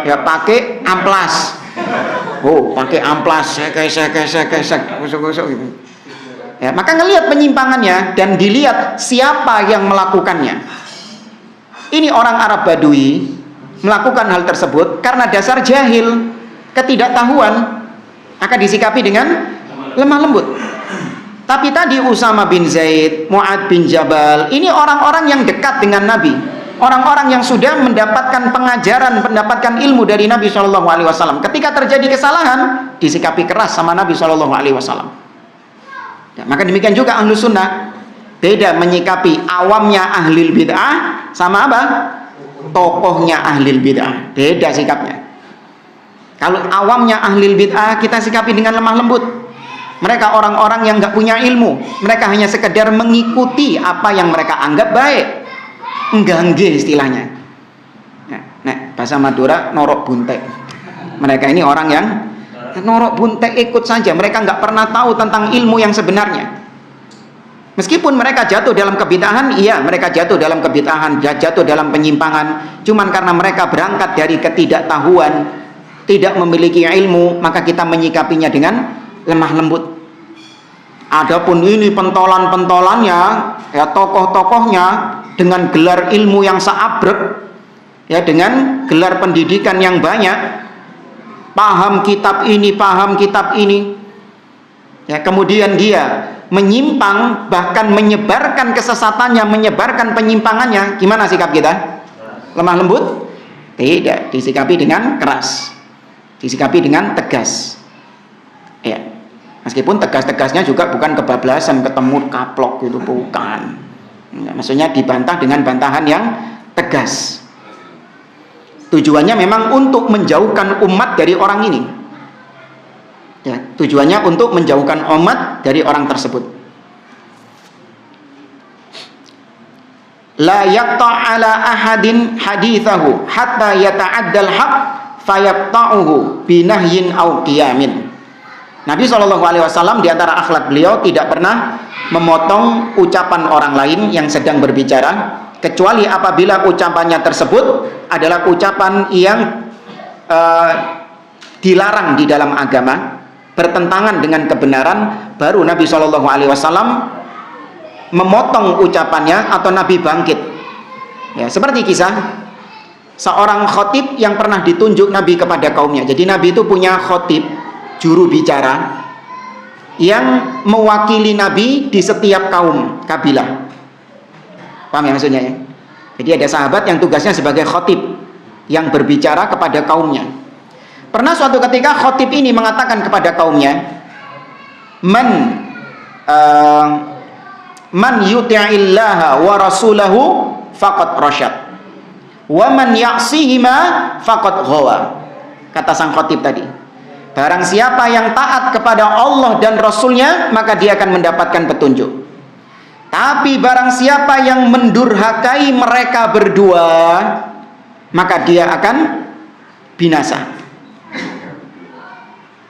ya pakai amplas. Pakai amplas, gesek, gosok gitu. Ya, maka ngelihat penyimpangannya dan dilihat siapa yang melakukannya. Ini orang Arab Badui melakukan hal tersebut karena dasar jahil, ketidaktahuan, akan disikapi dengan lemah lembut. Tapi tadi Usama bin Zaid, Mu'ad bin Jabal, ini orang-orang yang dekat dengan Nabi, orang-orang yang sudah mendapatkan pengajaran, mendapatkan ilmu dari Nabi SAW. Ketika terjadi kesalahan, disikapi keras sama Nabi SAW. Ya, maka demikian juga ahlu sunnah, beda menyikapi awamnya ahlil bid'ah sama apa? Tokohnya ahlil bid'ah, beda sikapnya. Kalau awamnya ahlil bid'ah kita sikapi dengan lemah lembut. Mereka orang-orang yang nggak punya ilmu, mereka hanya sekedar mengikuti apa yang mereka anggap baik, enggangge istilahnya. Nah, bahasa Madura norok buntek. Mereka ini orang yang norok buntek, ikut saja. Mereka nggak pernah tahu tentang ilmu yang sebenarnya. Meskipun mereka jatuh dalam kebid'ahan, iya mereka jatuh dalam kebid'ahan, jatuh dalam penyimpangan. Cuman karena mereka berangkat dari ketidaktahuan, tidak memiliki ilmu, maka kita menyikapinya dengan lemah lembut. Adapun ini pentolan-pentolannya, ya tokoh-tokohnya dengan gelar ilmu yang seabrek, ya dengan gelar pendidikan yang banyak, paham kitab ini, ya kemudian dia menyimpang, bahkan menyebarkan kesesatannya, menyebarkan penyimpangannya. Gimana sikap kita? Lemah lembut? Tidak, disikapi dengan keras, disikapi dengan tegas. Ya, meskipun tegas-tegasnya juga bukan kebablasan, ketemu kaplok gitu, bukan. Ya, maksudnya dibantah dengan bantahan yang tegas. Tujuannya memang untuk menjauhkan umat dari orang ini. Ya, tujuannya untuk menjauhkan umat dari orang tersebut. La yaqta' ala ahadin hadithahu hatta yata'addal haq fayaqta'uhu binahyin aw qiyamin. Nabi SAW di antara akhlak beliau tidak pernah memotong ucapan orang lain yang sedang berbicara, kecuali apabila ucapannya tersebut adalah ucapan yang dilarang di dalam agama, bertentangan dengan kebenaran, baru Nabi SAW memotong ucapannya atau Nabi bangkit. Ya, seperti kisah seorang khotib yang pernah ditunjuk Nabi kepada kaumnya. Jadi Nabi itu punya khotib, juru bicara yang mewakili Nabi di setiap kaum kabilah. Paham ya maksudnya ya? Jadi ada sahabat yang tugasnya sebagai khotib yang berbicara kepada kaumnya. Pernah suatu ketika khotib ini mengatakan kepada kaumnya, man yuti'illaha wa rasulahu faqad rasyad wa man ya'sihima faqad ghawa. Kata sang khotib tadi, barang siapa yang taat kepada Allah dan Rasulnya, maka dia akan mendapatkan petunjuk. Tapi barang siapa yang mendurhakai mereka berdua, maka dia akan binasa.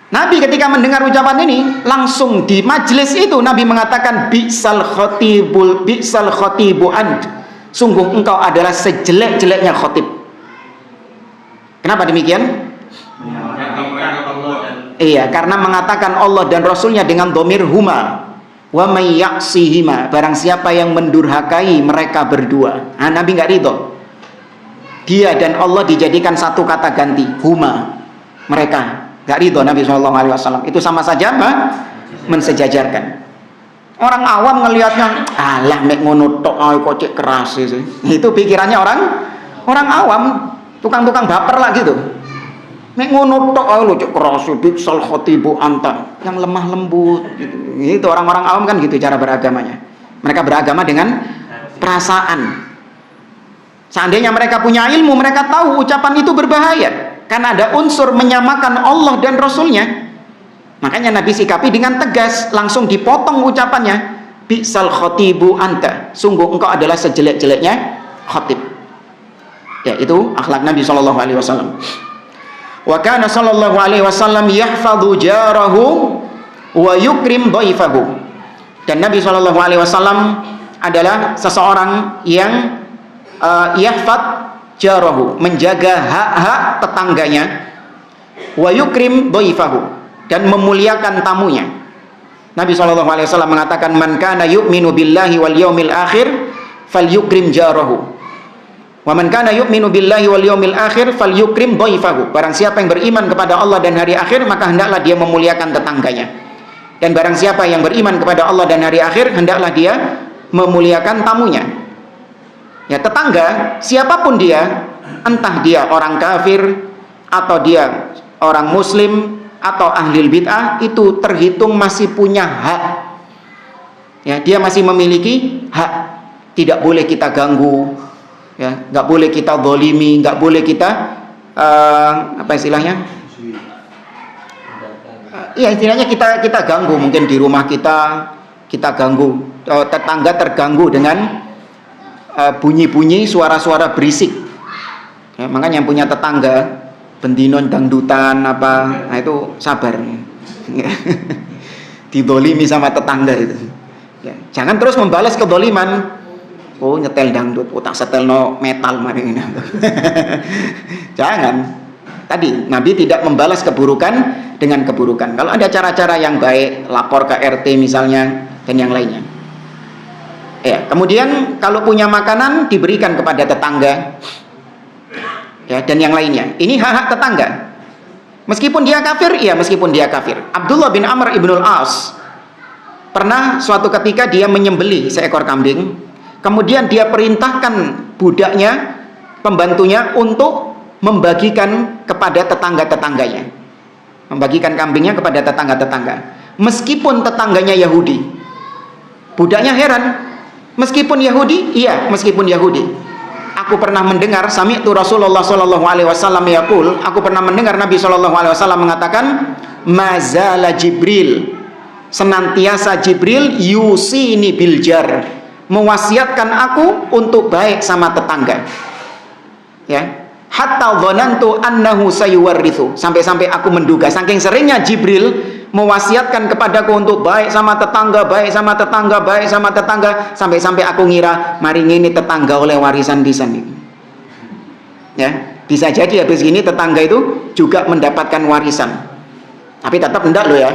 Nabi ketika mendengar ucapan ini, langsung di majelis itu Nabi mengatakan, bi'sal khotibu ant. Sungguh engkau adalah sejelek-jeleknya khotib. Kenapa demikian? Iya, karena mengatakan Allah dan Rasulnya dengan dhamir huma. Wa may ya'sihima, barang siapa yang mendurhakai mereka berdua. Nabi nggak ridho. Dia dan Allah dijadikan satu kata ganti, huma, mereka. Nggak ridho Nabi SAW. Itu sama saja mensejajarkan. Orang awam ngelihatnya, alah mek ngono tok ae kok cek keras sih. Itu pikirannya orang awam, tukang-tukang baper lah gitu. Mek ngono tok ae lho cek keras, bi'sal khotibu anta, yang lemah lembut gitu. Itu orang-orang awam kan gitu cara beragamanya. Mereka beragama dengan perasaan. Seandainya mereka punya ilmu, mereka tahu ucapan itu berbahaya, karena ada unsur menyamakan Allah dan Rasulnya. Makanya Nabi sikapi dengan tegas, langsung dipotong ucapannya. Bi'sal khatibu anta, sungguh engkau adalah sejelek-jeleknya khatib. Ya, itu akhlak Nabi SAW. Wa kana sallallahu alaihi wasallam yahfadhu jarahu wa yukrim dhaifahu. Dan Nabi SAW adalah seseorang yang yahfad jarahu, menjaga hak-hak tetangganya, wa yukrim dhaifahu, dan memuliakan tamunya. Nabi SAW mengatakan, man kana yu'minu billahi wal yawmil akhir falyukrim jarahu, wa man kana yu'minu billahi wal yawmil akhir falyukrim dhaifahu. Barang siapa yang beriman kepada Allah dan hari akhir, maka hendaklah dia memuliakan tetangganya. Dan barang siapa yang beriman kepada Allah dan hari akhir, hendaklah dia memuliakan tamunya. Ya, tetangga siapapun dia, entah dia orang kafir atau dia orang muslim atau ahli bid'ah, itu terhitung masih punya hak. Ya, dia masih memiliki hak. Tidak boleh kita ganggu, ya, nggak boleh kita zalimi, nggak boleh kita apa istilahnya? Iya, istilahnya kita ganggu. Mungkin di rumah kita ganggu, tetangga terganggu dengan bunyi-bunyi, suara-suara berisik. Ya, makanya yang punya tetangga bendinon dangdutan apa, nah itu sabar. Didolimi sama tetangga itu. Ya, jangan terus membalas kedoliman. Oh, nyetel dangdut, tak setelno metal mari ini. Jangan. Tadi Nabi tidak membalas keburukan dengan keburukan. Kalau ada cara-cara yang baik, lapor ke RT misalnya dan yang lainnya. Ya, kemudian kalau punya makanan diberikan kepada tetangga. Ya, dan yang lainnya. Ini hak-hak tetangga. Meskipun dia kafir, iya meskipun dia kafir. Abdullah bin Amr ibnul As pernah suatu ketika dia menyembelih seekor kambing, kemudian dia perintahkan budaknya, pembantunya untuk membagikan kepada tetangga-tetangganya, membagikan kambingnya kepada tetangga-tetangga, meskipun tetangganya Yahudi. Budaknya heran, meskipun Yahudi, iya meskipun Yahudi. Aku pernah mendengar, sami'tu Rasulullah sallallahu alaihi wasallam yaqul, aku pernah mendengar Nabi sallallahu alaihi wasallam mengatakan, mazala Jibril, senantiasa Jibril yusini bil jar, mewasiatkan aku untuk baik sama tetangga. Ya, hatta dhanantu annahu sayuwarrithu, sampai-sampai aku menduga, saking seringnya Jibril mewasiatkan kepadaku untuk baik sama tetangga, baik sama tetangga, baik sama tetangga, sampai-sampai aku ngira mari ini tetangga oleh warisan pisan ini. Ya, bisa jadi habis ini tetangga itu juga mendapatkan warisan. Tapi tetap enggak loh ya.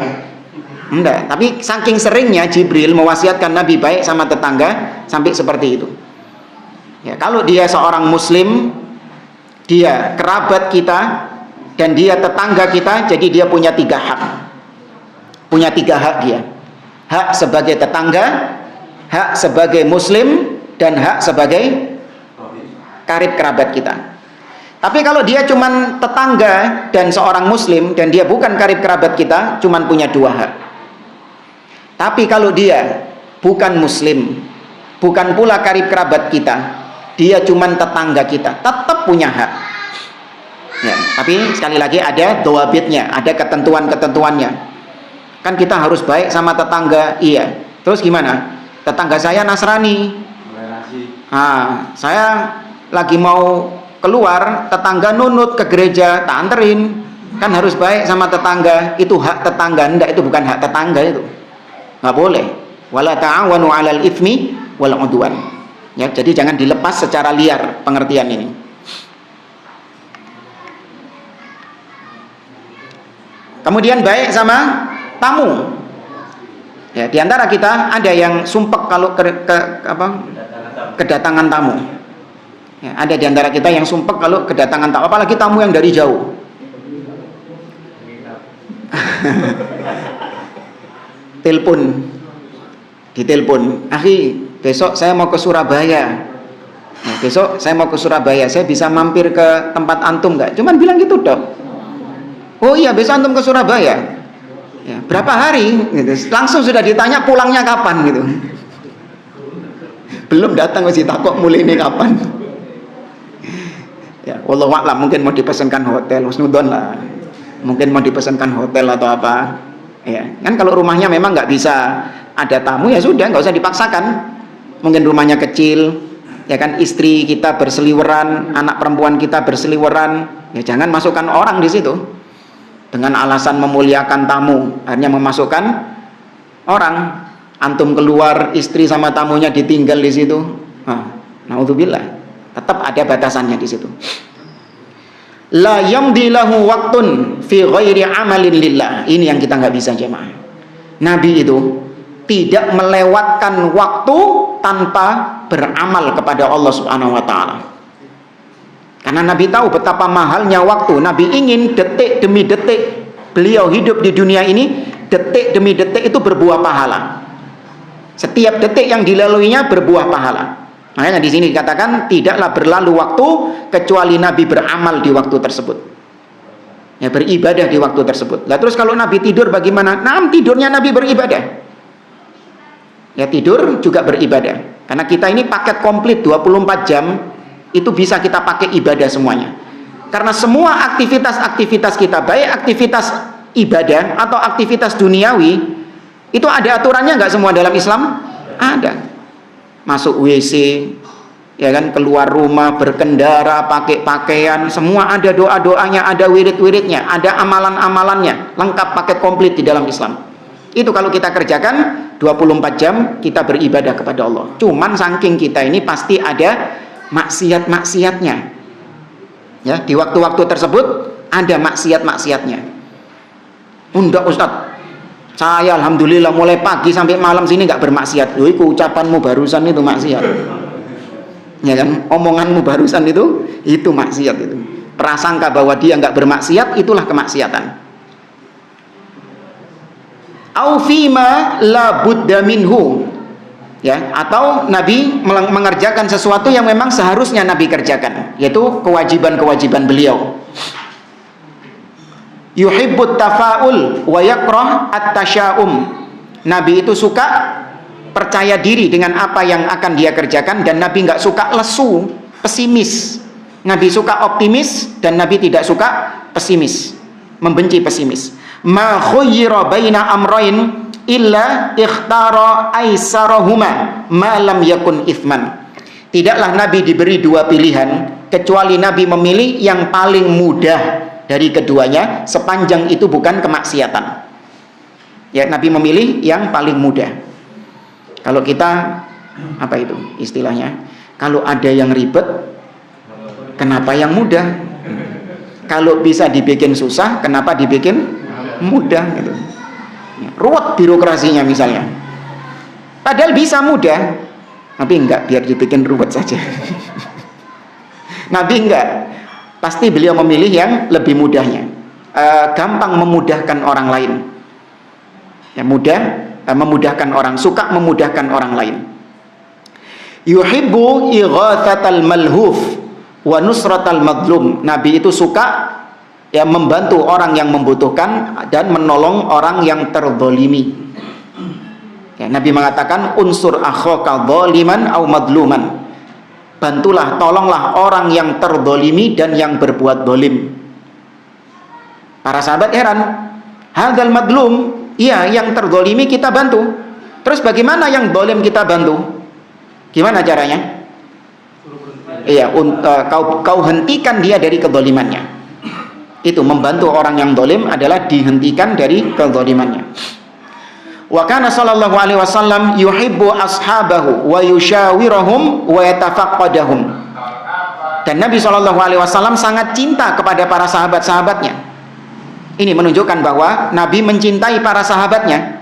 Enggak, tapi saking seringnya Jibril mewasiatkan Nabi baik sama tetangga sampai seperti itu. Ya, kalau dia seorang muslim, dia kerabat kita dan dia tetangga kita, jadi dia punya 3 hak. Punya 3 hak dia. Hak sebagai tetangga, hak sebagai muslim, dan hak sebagai karib kerabat kita. Tapi kalau dia cuman tetangga dan seorang muslim dan dia bukan karib kerabat kita, cuman punya 2 hak. Tapi kalau dia bukan muslim, bukan pula karib kerabat kita, dia cuman tetangga kita, tetap punya hak. Ya, tapi sekali lagi ada dawabitnya, ada ketentuan-ketentuannya. Kan kita harus baik sama tetangga, iya. Terus gimana? Tetangga saya Nasrani. Saya lagi mau keluar, tetangga nunut ke gereja, tak anterin. Kan harus baik sama tetangga. Itu hak tetangga, enggak, itu bukan hak tetangga itu. Nggak boleh. Wala ta'awanu 'alal itsmi wal 'udwan. Ya, jadi jangan dilepas secara liar pengertian ini. Kemudian baik sama tamu. Ya, di antara kita ada yang sumpek kalau kedatangan tamu. Ya, ada di antara kita yang sumpek kalau kedatangan tamu, apalagi tamu yang dari jauh. Telepon, ditelepon, akhi, besok saya mau ke Surabaya. Nah, besok saya mau ke Surabaya, saya bisa mampir ke tempat antum nggak? Cuman bilang gitu dok. Oh iya, besok antum ke Surabaya. Ya, berapa hari? Gitu. Langsung sudah ditanya pulangnya kapan gitu. Belum datang masih takut mulai ini kapan. Ya, wallahu a'lam, mungkin mau dipesankan hotel, husnudon lah. Mungkin mau dipesankan hotel atau apa. Ya, kan kalau rumahnya memang nggak bisa ada tamu ya sudah, nggak usah dipaksakan. Mungkin rumahnya kecil, ya kan, istri kita berseliweran, anak perempuan kita berseliweran, ya jangan masukkan orang di situ. Dengan alasan memuliakan tamu, akhirnya memasukkan orang. Antum keluar, istri sama tamunya ditinggal di situ. Naudzubillah. Tetap ada batasannya di situ. La yamdi lahu waqtun fi ghairi amalin lillah. Ini yang kita nggak bisa jemaah. Nabi itu tidak melewatkan waktu tanpa beramal kepada Allah Subhanahu wa taala. Karena Nabi tahu betapa mahalnya waktu. Nabi ingin detik demi detik beliau hidup di dunia ini, detik demi detik itu berbuah pahala. Setiap detik yang dilaluinya berbuah pahala. Makanya di sini dikatakan tidaklah berlalu waktu kecuali Nabi beramal di waktu tersebut. Ya, beribadah di waktu tersebut. Lah terus kalau Nabi tidur bagaimana? Nah, tidurnya Nabi beribadah. Ya, tidur juga beribadah. Karena kita ini paket komplit 24 jam itu bisa kita pakai ibadah semuanya. Karena semua aktivitas-aktivitas kita, baik aktivitas ibadah atau aktivitas duniawi, itu ada aturannya nggak semua dalam Islam? Ada. Masuk WC, ya kan, keluar rumah, berkendara, pakai pakaian, semua ada doa-doanya, ada wirid-wiridnya, ada amalan-amalannya, lengkap paket komplit di dalam Islam. Itu kalau kita kerjakan 24 jam kita beribadah kepada Allah. Cuman saking kita ini pasti ada maksiat-maksiatnya. Ya, di waktu-waktu tersebut ada maksiat-maksiatnya. Enggak Ustaz, saya alhamdulillah mulai pagi sampai malam sini nggak bermaksiat. Loh, itu ucapanmu barusan itu maksiat. Ya kan, omonganmu barusan itu maksiat itu. Prasangka bahwa dia nggak bermaksiat itulah kemaksiatan. Au fima la budda minhu. Ya, atau Nabi mengerjakan sesuatu yang memang seharusnya Nabi kerjakan, yaitu kewajiban-kewajiban beliau. Yuhibbut tafa'ul wa yakrah at-tasya'um. Nabi itu suka percaya diri dengan apa yang akan dia kerjakan, dan Nabi nggak suka lesu, pesimis. Nabi suka optimis dan Nabi tidak suka pesimis, membenci pesimis. Ma khuyyira baina amrayn illa ikhtara aisarahuma ma lam yakun ithman. Tidaklah Nabi diberi dua pilihan kecuali Nabi memilih yang paling mudah dari keduanya sepanjang itu bukan kemaksiatan. Ya, Nabi memilih yang paling mudah. Kalau kita apa itu istilahnya? Kalau ada yang ribet, kenapa yang mudah? Kalau bisa dibikin susah, kenapa dibikin mudah gitu. Ruwet birokrasinya misalnya. Padahal bisa mudah, tapi enggak, biar dibikin ruwet saja. Nabi enggak. Pasti beliau memilih yang lebih mudahnya, gampang memudahkan orang lain, yang mudah, memudahkan orang, suka memudahkan orang lain. Yuhibbu ighathatal malhuf wa nusratal madlum. Nabi itu suka ya membantu orang yang membutuhkan dan menolong orang yang terzalimi. Ya, Nabi mengatakan unsur akhaka zaliman au madluman. Bantulah, tolonglah orang yang terzalimi dan yang berbuat zalim. Para sahabat heran, hadzal madlum, iya yang terzalimi kita bantu. Terus bagaimana yang zalim kita bantu? Gimana caranya? Iya, kau hentikan dia dari kezalimannya. Itu membantu orang yang zalim adalah dihentikan dari kezalimannya. Wa kana sallallahu alaihi wasallam yuhibbu ashabahu wa yushawirahum wa yatafaqqadahum. Dan Nabi sallallahu alaihi wasallam sangat cinta kepada para sahabat-sahabatnya. Ini menunjukkan bahwa Nabi mencintai para sahabatnya.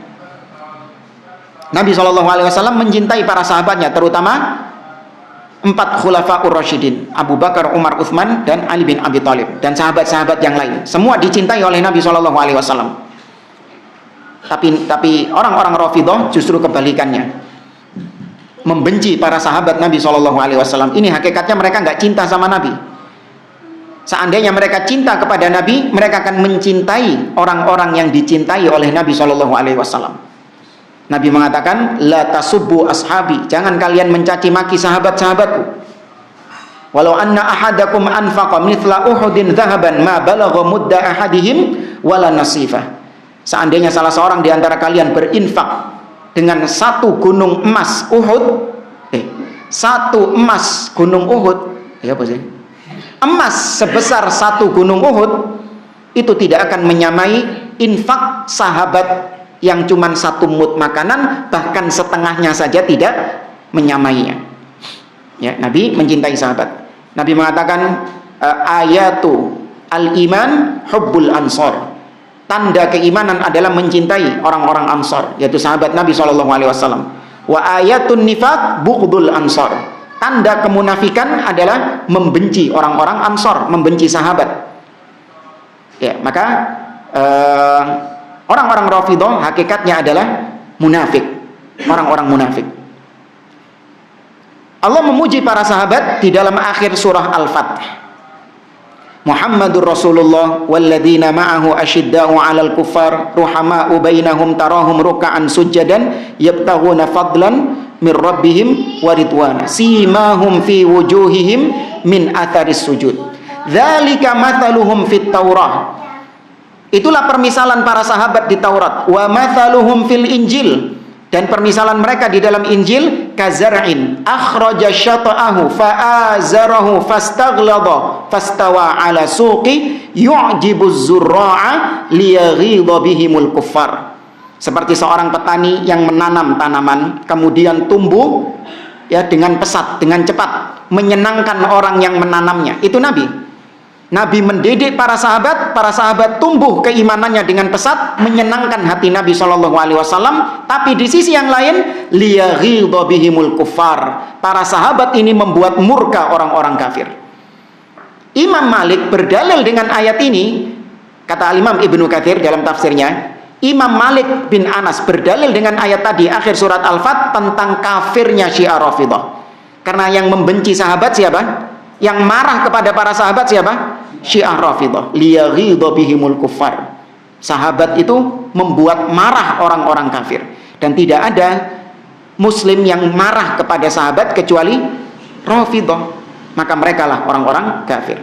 Nabi sallallahu alaihi wasallam mencintai para sahabatnya, terutama 4 khulafaur rasyidin, Abu Bakar, Umar, Utsman dan Ali bin Abi Thalib, dan sahabat-sahabat yang lain. Semua dicintai oleh Nabi sallallahu alaihi wasallam. Tapi orang-orang Rafidhah justru kebalikannya, membenci para sahabat Nabi SAW. Ini hakikatnya mereka nggak cinta sama Nabi. Seandainya mereka cinta kepada Nabi, mereka akan mencintai orang-orang yang dicintai oleh Nabi SAW. Nabi mengatakan, la tasubbu ashabi, jangan kalian mencaci maki sahabat-sahabatku. Walau anna ahadakum anfaqa mithla Uhudin dhahaban ma balagha mudda ahadihim wala nasifah. Seandainya salah seorang di antara kalian berinfak dengan satu gunung emas Uhud, satu emas gunung Uhud, ya apa sih? Emas sebesar satu gunung Uhud itu tidak akan menyamai infak sahabat yang cuma satu mud makanan, bahkan setengahnya saja tidak menyamainya. Ya, Nabi mencintai sahabat. Nabi mengatakan ayatu al-iman hubbul ansor. Tanda keimanan adalah mencintai orang-orang Ansor, yaitu sahabat Nabi SAW. Wa ayatun nifaq bughdul ansor. Tanda kemunafikan adalah membenci orang-orang Ansor, membenci sahabat. Ya, maka orang-orang Rafidhah hakikatnya adalah munafik, orang-orang munafik. Allah memuji para sahabat di dalam akhir surah Al-Fath. Muhammadur Rasulullah walladzina ma'ahu asyidda'u 'alal kuffar ruhama'u bainahum tarahum ruk'an sujjadan yabtaghuna fadlan min rabbihim wa ridwana simahum fi wujuhihim min atharis sujud dzalika mathaluhum fit Taurah. Itulah permisalan para sahabat di Taurat. Wa mathaluhum fil Injil, dan permisalan mereka di dalam Injil kazar'in akhraja syata'ahu fa'azarahu fastaghlada fastawa 'ala suqi yu'jibuz zurra'a liyaghidha bihimul kuffar. Seperti seorang petani yang menanam tanaman kemudian tumbuh ya dengan pesat, dengan cepat, menyenangkan orang yang menanamnya. Itu Nabi. Nabi mendidik para sahabat tumbuh keimanannya dengan pesat, menyenangkan hati Nabi SAW. Tapi di sisi yang lain, liyaghidha bihimul kuffar. Para sahabat ini membuat murka orang-orang kafir. Imam Malik berdalil dengan ayat ini, kata Imam Ibnu Katsir dalam tafsirnya, Imam Malik bin Anas berdalil dengan ayat tadi akhir surat Al-Fath tentang kafirnya Syiah Rafidhah. Karena yang membenci sahabat siapa? Yang marah kepada para sahabat siapa? Syiah Rafidhah. Liyaghidha bihimul kuffar. Sahabat itu membuat marah orang-orang kafir, dan tidak ada muslim yang marah kepada sahabat kecuali Rafidhah. Maka mereka lah orang-orang kafir.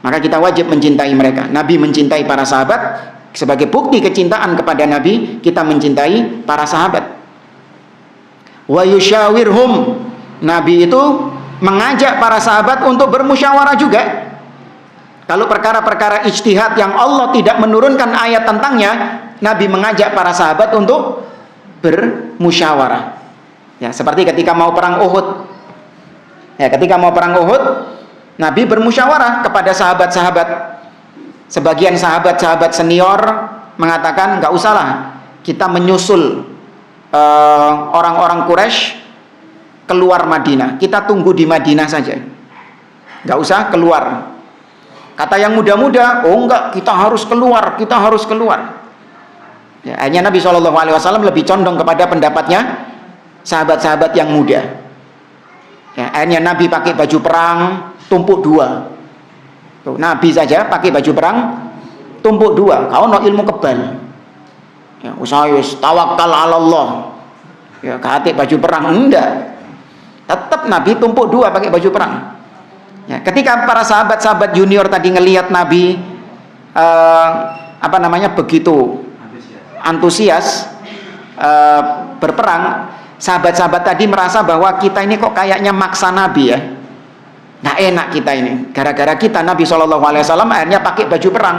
Maka kita wajib mencintai mereka. Nabi mencintai para sahabat. Sebagai bukti kecintaan kepada Nabi, kita mencintai para sahabat. Wa yushawirhum. Nabi itu mengajak para sahabat untuk bermusyawarah juga. Kalau perkara-perkara ijtihad yang Allah tidak menurunkan ayat tentangnya, Nabi mengajak para sahabat untuk bermusyawarah. Ya, seperti ketika mau perang Uhud. Ya, ketika mau perang Uhud, Nabi bermusyawarah kepada sahabat-sahabat. Sebagian sahabat-sahabat senior mengatakan, nggak usahlah kita menyusul orang-orang Quraisy keluar Madinah, kita tunggu di Madinah saja, nggak usah keluar. Kata yang muda-muda, oh enggak, kita harus keluar, kita harus keluar. Ya, akhirnya Nabi SAW lebih condong kepada pendapatnya sahabat-sahabat yang muda. Ya, akhirnya Nabi pakai baju perang tumpuk dua. Tuh, Nabi saja pakai baju perang tumpuk dua. Kau no ilmu kebal. Ya, usahayus tawakal ala Allah. Ya, katik baju perang enggak. Tetap Nabi tumpuk dua pakai baju perang. Ya, ketika para sahabat-sahabat junior tadi ngelihat Nabi begitu antusias berperang, sahabat-sahabat tadi merasa bahwa kita ini kok kayaknya maksa Nabi ya. Nggak enak kita ini. Gara-gara kita Nabi SAW akhirnya pakai baju perang.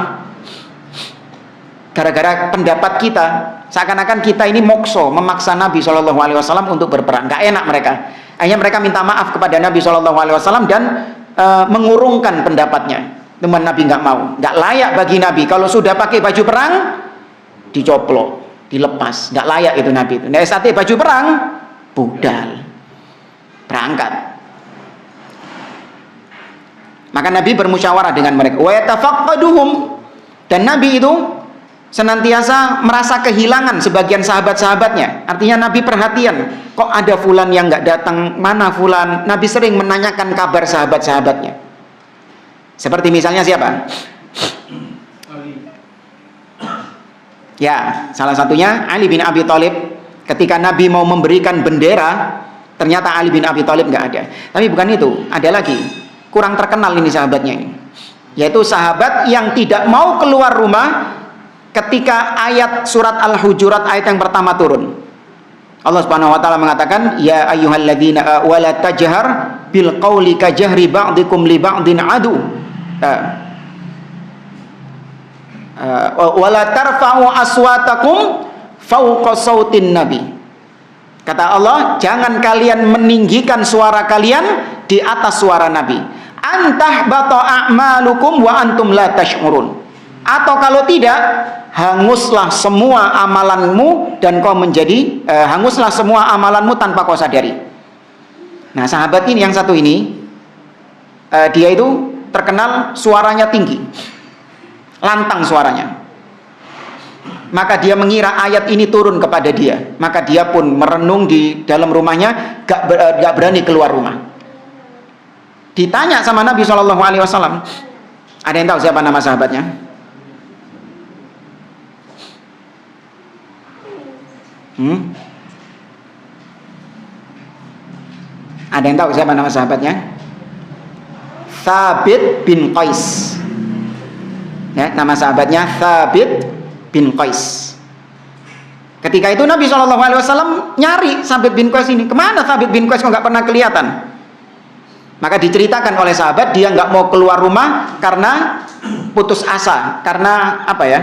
Gara-gara pendapat kita, seakan-akan kita ini mokso, memaksa Nabi SAW untuk berperang. Nggak enak mereka. Akhirnya mereka minta maaf kepada Nabi SAW dan mengurungkan pendapatnya. Teman Nabi nggak mau, nggak layak bagi Nabi kalau sudah pakai baju perang dicoplok, dilepas, nggak layak itu Nabi itu. Nah, saatnya baju perang budal berangkat. Maka Nabi bermusyawarah dengan mereka. Wa yatafaqaduhum, dan Nabi itu senantiasa merasa kehilangan sebagian sahabat-sahabatnya. Artinya Nabi perhatian, kok ada fulan yang nggak datang, mana fulan. Nabi sering menanyakan kabar sahabat-sahabatnya. Seperti misalnya siapa? Ya, salah satunya Ali bin Abi Thalib. Ketika Nabi mau memberikan bendera, ternyata Ali bin Abi Thalib nggak ada. Tapi bukan itu, ada lagi. kurang terkenal ini sahabatnya ini. Yaitu sahabat yang tidak mau keluar rumah ketika ayat surat Al-Hujurat ayat yang pertama turun. Allah Subhanahu wa taala mengatakan, "Ya ayyuhalladzina wa la tajhar bil qauli ka jahri ba'dikum li ba'din adu." Wa la tarfa'u aswatakum fawqa sautin nabi. Kata Allah, jangan kalian meninggikan suara kalian di atas suara Nabi. Antah bata a'malukum wa antum la tash'urun. Atau kalau tidak, hanguslah semua amalanmu dan kau menjadi hanguslah semua amalanmu tanpa kau sadari. Nah, sahabat ini yang satu ini, dia itu terkenal suaranya tinggi, lantang suaranya. Maka dia mengira ayat ini turun kepada dia. Maka dia pun merenung di dalam rumahnya, gak berani keluar rumah. Ditanya sama Nabi SAW, ada yang tahu siapa nama sahabatnya? Ada yang tahu siapa nama sahabatnya? Thabit bin Qais. Ya, nama sahabatnya Thabit bin Qais. Ketika itu Nabi SAW nyari Thabit bin Qais ini. Kemana Thabit bin Qais kok nggak pernah kelihatan? Maka diceritakan oleh sahabat, dia nggak mau keluar rumah karena putus asa, karena apa ya?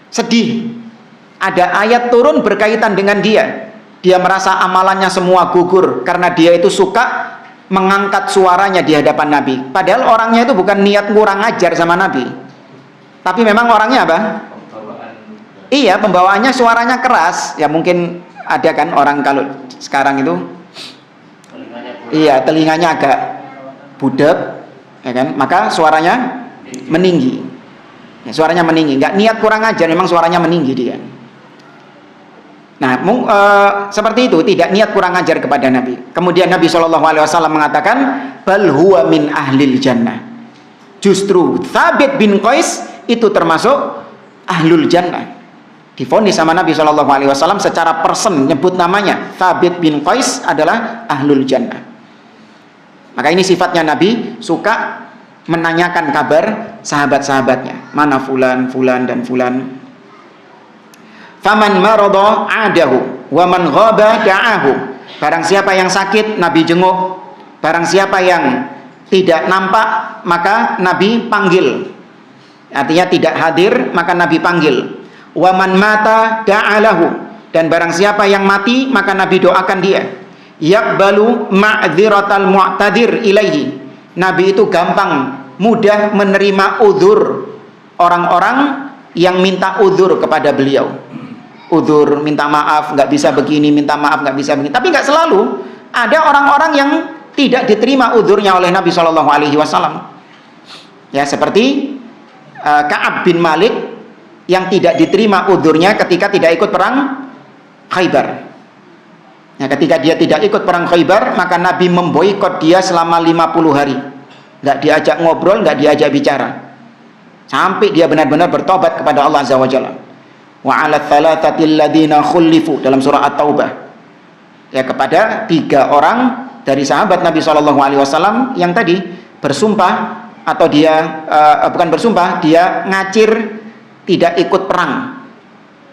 Sedih. Ada ayat turun berkaitan dengan dia. Dia merasa amalannya semua gugur karena dia itu suka mengangkat suaranya di hadapan Nabi. Padahal orangnya itu bukan niat kurang ajar sama Nabi. Tapi memang orangnya apa? Iya, pembawaannya suaranya keras. Ya mungkin ada kan orang kalau sekarang itu telinganya agak budak, ya kan? Maka suaranya meninggi. Ya, suaranya meninggi. Nggak niat kurang ajar, memang suaranya meninggi dia. Nah, seperti itu, tidak niat kurang ajar kepada Nabi. Kemudian Nabi SAW mengatakan, bal huwa min ahlil jannah. Justru Thabit bin Qais itu termasuk ahlul jannah. Divonis sama Nabi SAW secara person, nyebut namanya, Thabit bin Qais adalah ahlul jannah. Maka ini sifatnya Nabi, suka menanyakan kabar sahabat-sahabatnya. Mana fulan, fulan, dan fulan. Faman marada adahu wa man ghaba da'ahu. Barang siapa yang sakit, Nabi jenguk. Barang siapa yang tidak nampak, maka Nabi panggil. Artinya tidak hadir, maka Nabi panggil. Wa man mata da'alahu. Dan barang siapa yang mati, maka Nabi doakan dia. Yaqbalu ma'dziratal mu'tadir ilaihi. Nabi itu gampang, mudah menerima udzur orang-orang yang minta udzur kepada beliau. Udzur, minta maaf, nggak bisa begini, minta maaf, nggak bisa begini. Tapi nggak selalu. Ada orang-orang yang tidak diterima udzurnya oleh Nabi SAW. Ya, seperti Ka'ab bin Malik yang tidak diterima udzurnya ketika tidak ikut perang Khaybar. Ya, ketika dia tidak ikut perang Khaybar, maka Nabi memboikot dia selama 50 hari. Nggak diajak ngobrol, nggak diajak bicara. Sampai dia benar-benar bertobat kepada Allah Azza wa Jalla. Wa 'ala thalathatil ladzina khulifu dalam surah At-Taubah. Ya, kepada 3 orang dari sahabat Nabi SAW yang tadi bersumpah, atau dia bukan bersumpah, dia ngacir tidak ikut perang.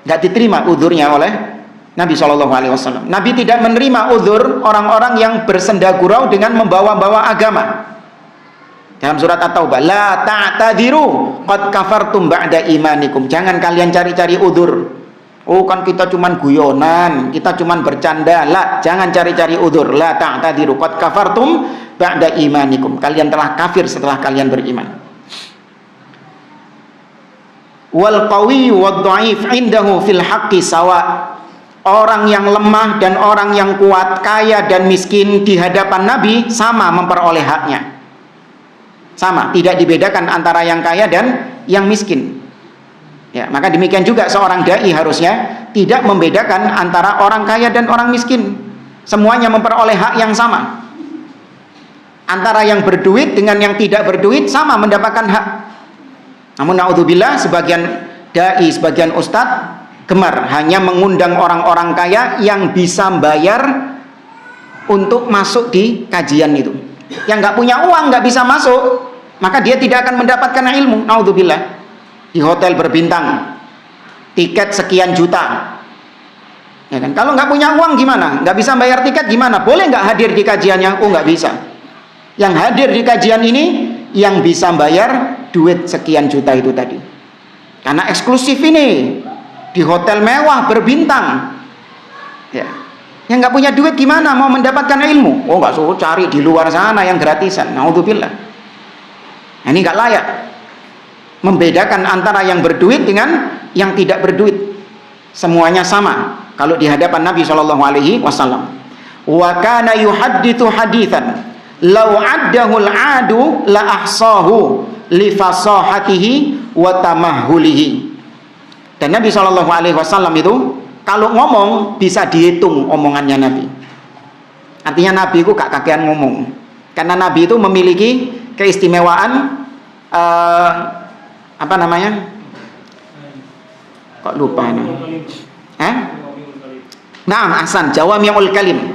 Nggak diterima udzurnya oleh Nabi SAW. Nabi tidak menerima udzur orang-orang yang bersenda gurau dengan membawa-bawa agama. Dalam surat At-Taubah, la ta'tadiru qad kafartum ba'da imanikum. Jangan kalian cari-cari udzur. Oh, kan kita cuman guyonan, kita cuman bercanda. La, jangan cari-cari udzur. La ta'tadiru qad kafartum ba'da imanikum. Kalian telah kafir setelah kalian beriman. Wal qawi wad dhaif indahu fil haqqi sawa. Orang yang lemah dan orang yang kuat, kaya dan miskin di hadapan Nabi sama memperoleh haknya. Sama, tidak dibedakan antara yang kaya dan yang miskin. Ya, maka demikian juga seorang dai harusnya tidak membedakan antara orang kaya dan orang miskin. Semuanya memperoleh hak yang sama. Antara yang berduit dengan yang tidak berduit sama mendapatkan hak. Namun naudzubillah, sebagian dai, sebagian ustadz gemar hanya mengundang orang-orang kaya yang bisa bayar untuk masuk di kajian itu. Yang nggak punya uang nggak bisa masuk, maka dia tidak akan mendapatkan ilmu. Naudzubillah. Di hotel berbintang, tiket sekian juta. Ya kan? Kalau nggak punya uang gimana? Nggak bisa bayar tiket gimana? Boleh nggak hadir di kajiannya? Oh, nggak bisa. Yang hadir di kajian ini yang bisa bayar duit sekian juta itu tadi. Karena eksklusif ini di hotel mewah berbintang. Ya. Yang nggak punya duit gimana mau mendapatkan ilmu? Oh, nggak suruh cari di luar sana yang gratisan. Naudzubillah. Nah, ini nggak layak. Membedakan antara yang berduit dengan yang tidak berduit. Semuanya sama kalau di hadapan Nabi Shallallahu Alaihi Wasallam. Wa kana yuhadditsu haditsan law addahu al-adu la ahsahu li fasahatihi wa tamahhulihi. Dan Nabi Shallallahu Alaihi Wasallam itu kalau ngomong bisa dihitung omongannya Nabi. Artinya Nabi itu gak kakean ngomong. Karena Nabi itu memiliki keistimewaan apa namanya? Kok lupa Nah, ahsan, jawami'ul kalim.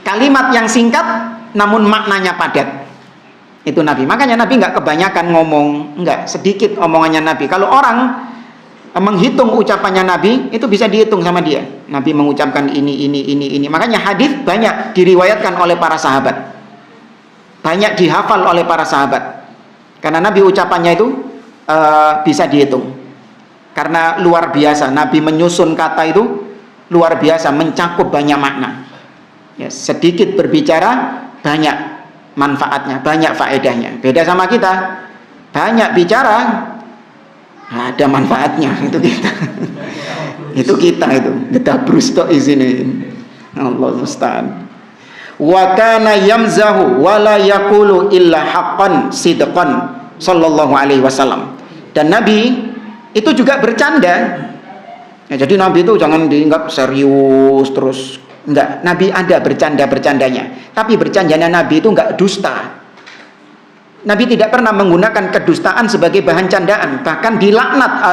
Kalimat yang singkat namun maknanya padat. Itu Nabi. Makanya Nabi nggak kebanyakan ngomong, nggak, sedikit omongannya Nabi. Kalau orang menghitung ucapannya Nabi, itu bisa dihitung sama dia. Nabi mengucapkan ini. Makanya hadis banyak diriwayatkan oleh para sahabat. Banyak dihafal oleh para sahabat. Karena Nabi ucapannya itu bisa dihitung. Karena luar biasa, Nabi menyusun kata itu luar biasa, mencakup banyak makna. Ya, sedikit berbicara, banyak manfaatnya, banyak faedahnya. Beda sama kita, banyak bicara, ada manfaatnya. Itu kita. Itu kita itu. Kita brustok di sini. Allah musta'an. Wa kana yamzahu wa la yaqulu illa haqqan sidqan sallallahu alaihi wasallam. Dan Nabi itu juga bercanda. Ya, jadi Nabi itu jangan dianggap serius terus. Enggak, Nabi ada bercanda-bercandanya. Tapi bercandanya Nabi itu enggak dusta. Nabi tidak pernah menggunakan kedustaan sebagai bahan candaan, bahkan dilaknat,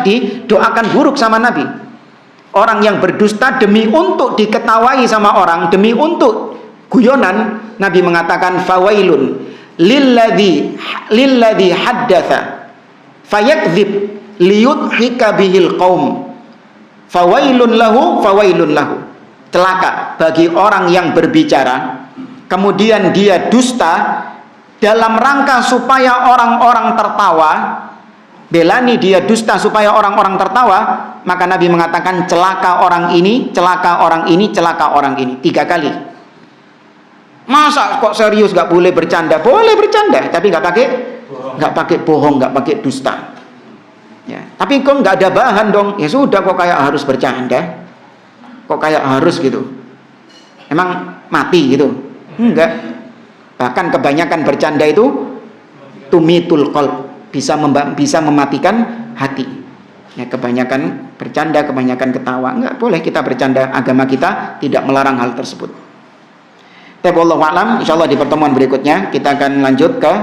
didoakan buruk sama Nabi. Orang yang berdusta demi untuk diketawai sama orang, demi untuk guyonan, Nabi mengatakan fawailun lilladzi haddatsa fayakdzib liyudhika bihil qaum. Fawailun lahu. Celaka bagi orang yang berbicara kemudian dia dusta dalam rangka supaya orang-orang tertawa. Belani dia dusta supaya orang-orang tertawa, maka Nabi mengatakan celaka orang ini, celaka orang ini, celaka orang ini 3 kali. Masa kok serius gak boleh bercanda? Boleh bercanda, tapi gak pakai bohong, gak pakai dusta. Ya, tapi kok nggak ada bahan dong? Ya sudah, kok kayak harus bercanda? Kok kayak harus gitu? Emang mati gitu? Enggak. Bahkan kebanyakan bercanda itu tumitul qalb, bisa mematikan hati. Ya, kebanyakan bercanda, kebanyakan ketawa, enggak boleh kita bercanda. Agama kita tidak melarang hal tersebut. Tapi wallahu a'lam, insyaallah di pertemuan berikutnya kita akan lanjut ke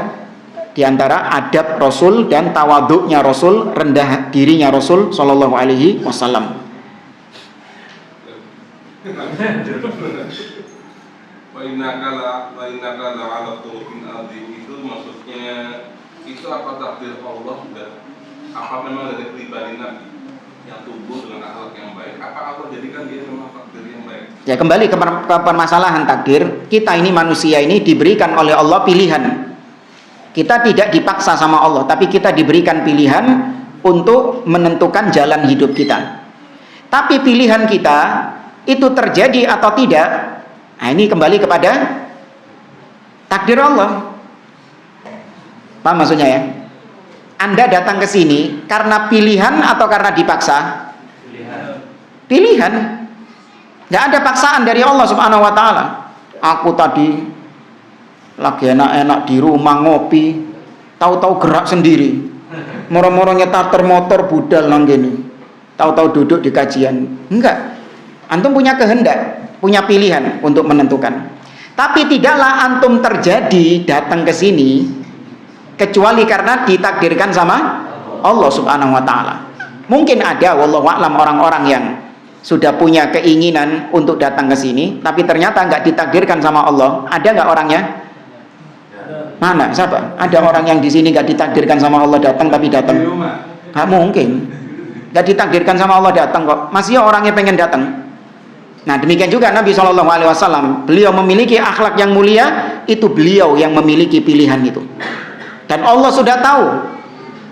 di antara adab Rasul dan tawaduknya Rasul, rendah dirinya Rasul sallallahu alaihi wasallam. Wa innaka la ala khuluqin adzim, itu maksudnya itu apa takdir Allah sudah? Apa memang dari pribadi Nabi yang tumbuh dengan akhlak yang baik? Apa Allah jadikan dia memang takdir yang baik? Ya, kembali ke permasalahan takdir. Kita ini manusia ini diberikan oleh Allah pilihan. Kita tidak dipaksa sama Allah, tapi kita diberikan pilihan untuk menentukan jalan hidup kita. Tapi pilihan kita itu terjadi atau tidak, nah ini kembali kepada takdir Allah. Paham maksudnya ya? Anda datang ke sini karena pilihan atau karena dipaksa? Pilihan. Nggak ada paksaan dari Allah Subhanahu wa ta'ala. Aku tadi lagi enak-enak di rumah ngopi, tahu-tahu gerak sendiri, moro-moro nyetar motor budal nang gini, tahu-tahu duduk di kajian. Enggak, antum punya kehendak, punya pilihan untuk menentukan. Tapi tidaklah antum terjadi datang ke sini kecuali karena ditakdirkan sama Allah Subhanahu wa ta'ala. Mungkin ada wallahu a'lam orang-orang yang sudah punya keinginan untuk datang ke sini, tapi ternyata nggak ditakdirkan sama Allah. Ada nggak orangnya? Mana? Siapa? Ada orang yang di sini nggak ditakdirkan sama Allah datang tapi datang? Nggak mungkin. Nggak ditakdirkan sama Allah datang kok. Masih orangnya pengen datang. Nah demikian juga Nabi SAW. Beliau memiliki akhlak yang mulia. Itu beliau yang memiliki pilihan itu. Dan Allah sudah tahu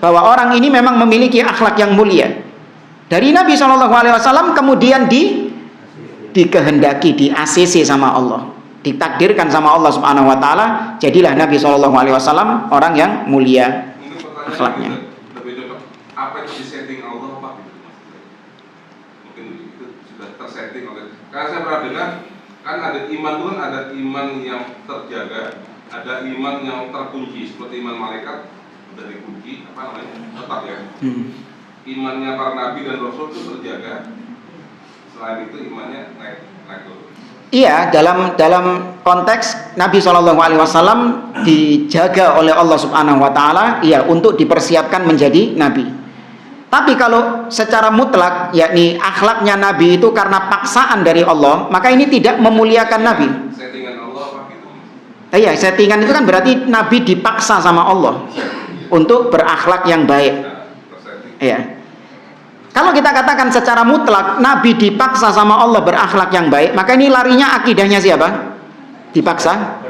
bahwa orang ini memang memiliki akhlak yang mulia. Dari Nabi SAW kemudian dikehendaki, di ACC sama Allah, ditakdirkan sama Allah Subhanahu Wa Taala, jadilah Nabi SAW orang yang mulia akhlaknya. Lebih cepat, apa itu disetting Allah Pak? Mungkin itu sudah tersetting oleh. Karena saya pernah dengar, kan ada iman itu kan ada iman yang terjaga, ada iman yang terkunci, seperti iman malaikat dari kunci, apa namanya, tetap ya. Imannya para nabi dan rasul itu terjaga. Selain itu imannya naik turun. Iya, dalam konteks Nabi SAW dijaga oleh Allah Subhanahu Wa Taala, iya, untuk dipersiapkan menjadi nabi. Tapi kalau secara mutlak, yakni akhlaknya nabi itu karena paksaan dari Allah, maka ini tidak memuliakan nabi. Settingan Allah apa gitu? Iya, settingan itu kan berarti nabi dipaksa sama Allah untuk berakhlak yang baik. Iya. Kalau kita katakan secara mutlak Nabi dipaksa sama Allah berakhlak yang baik, maka ini larinya akidahnya siapa? Dipaksa?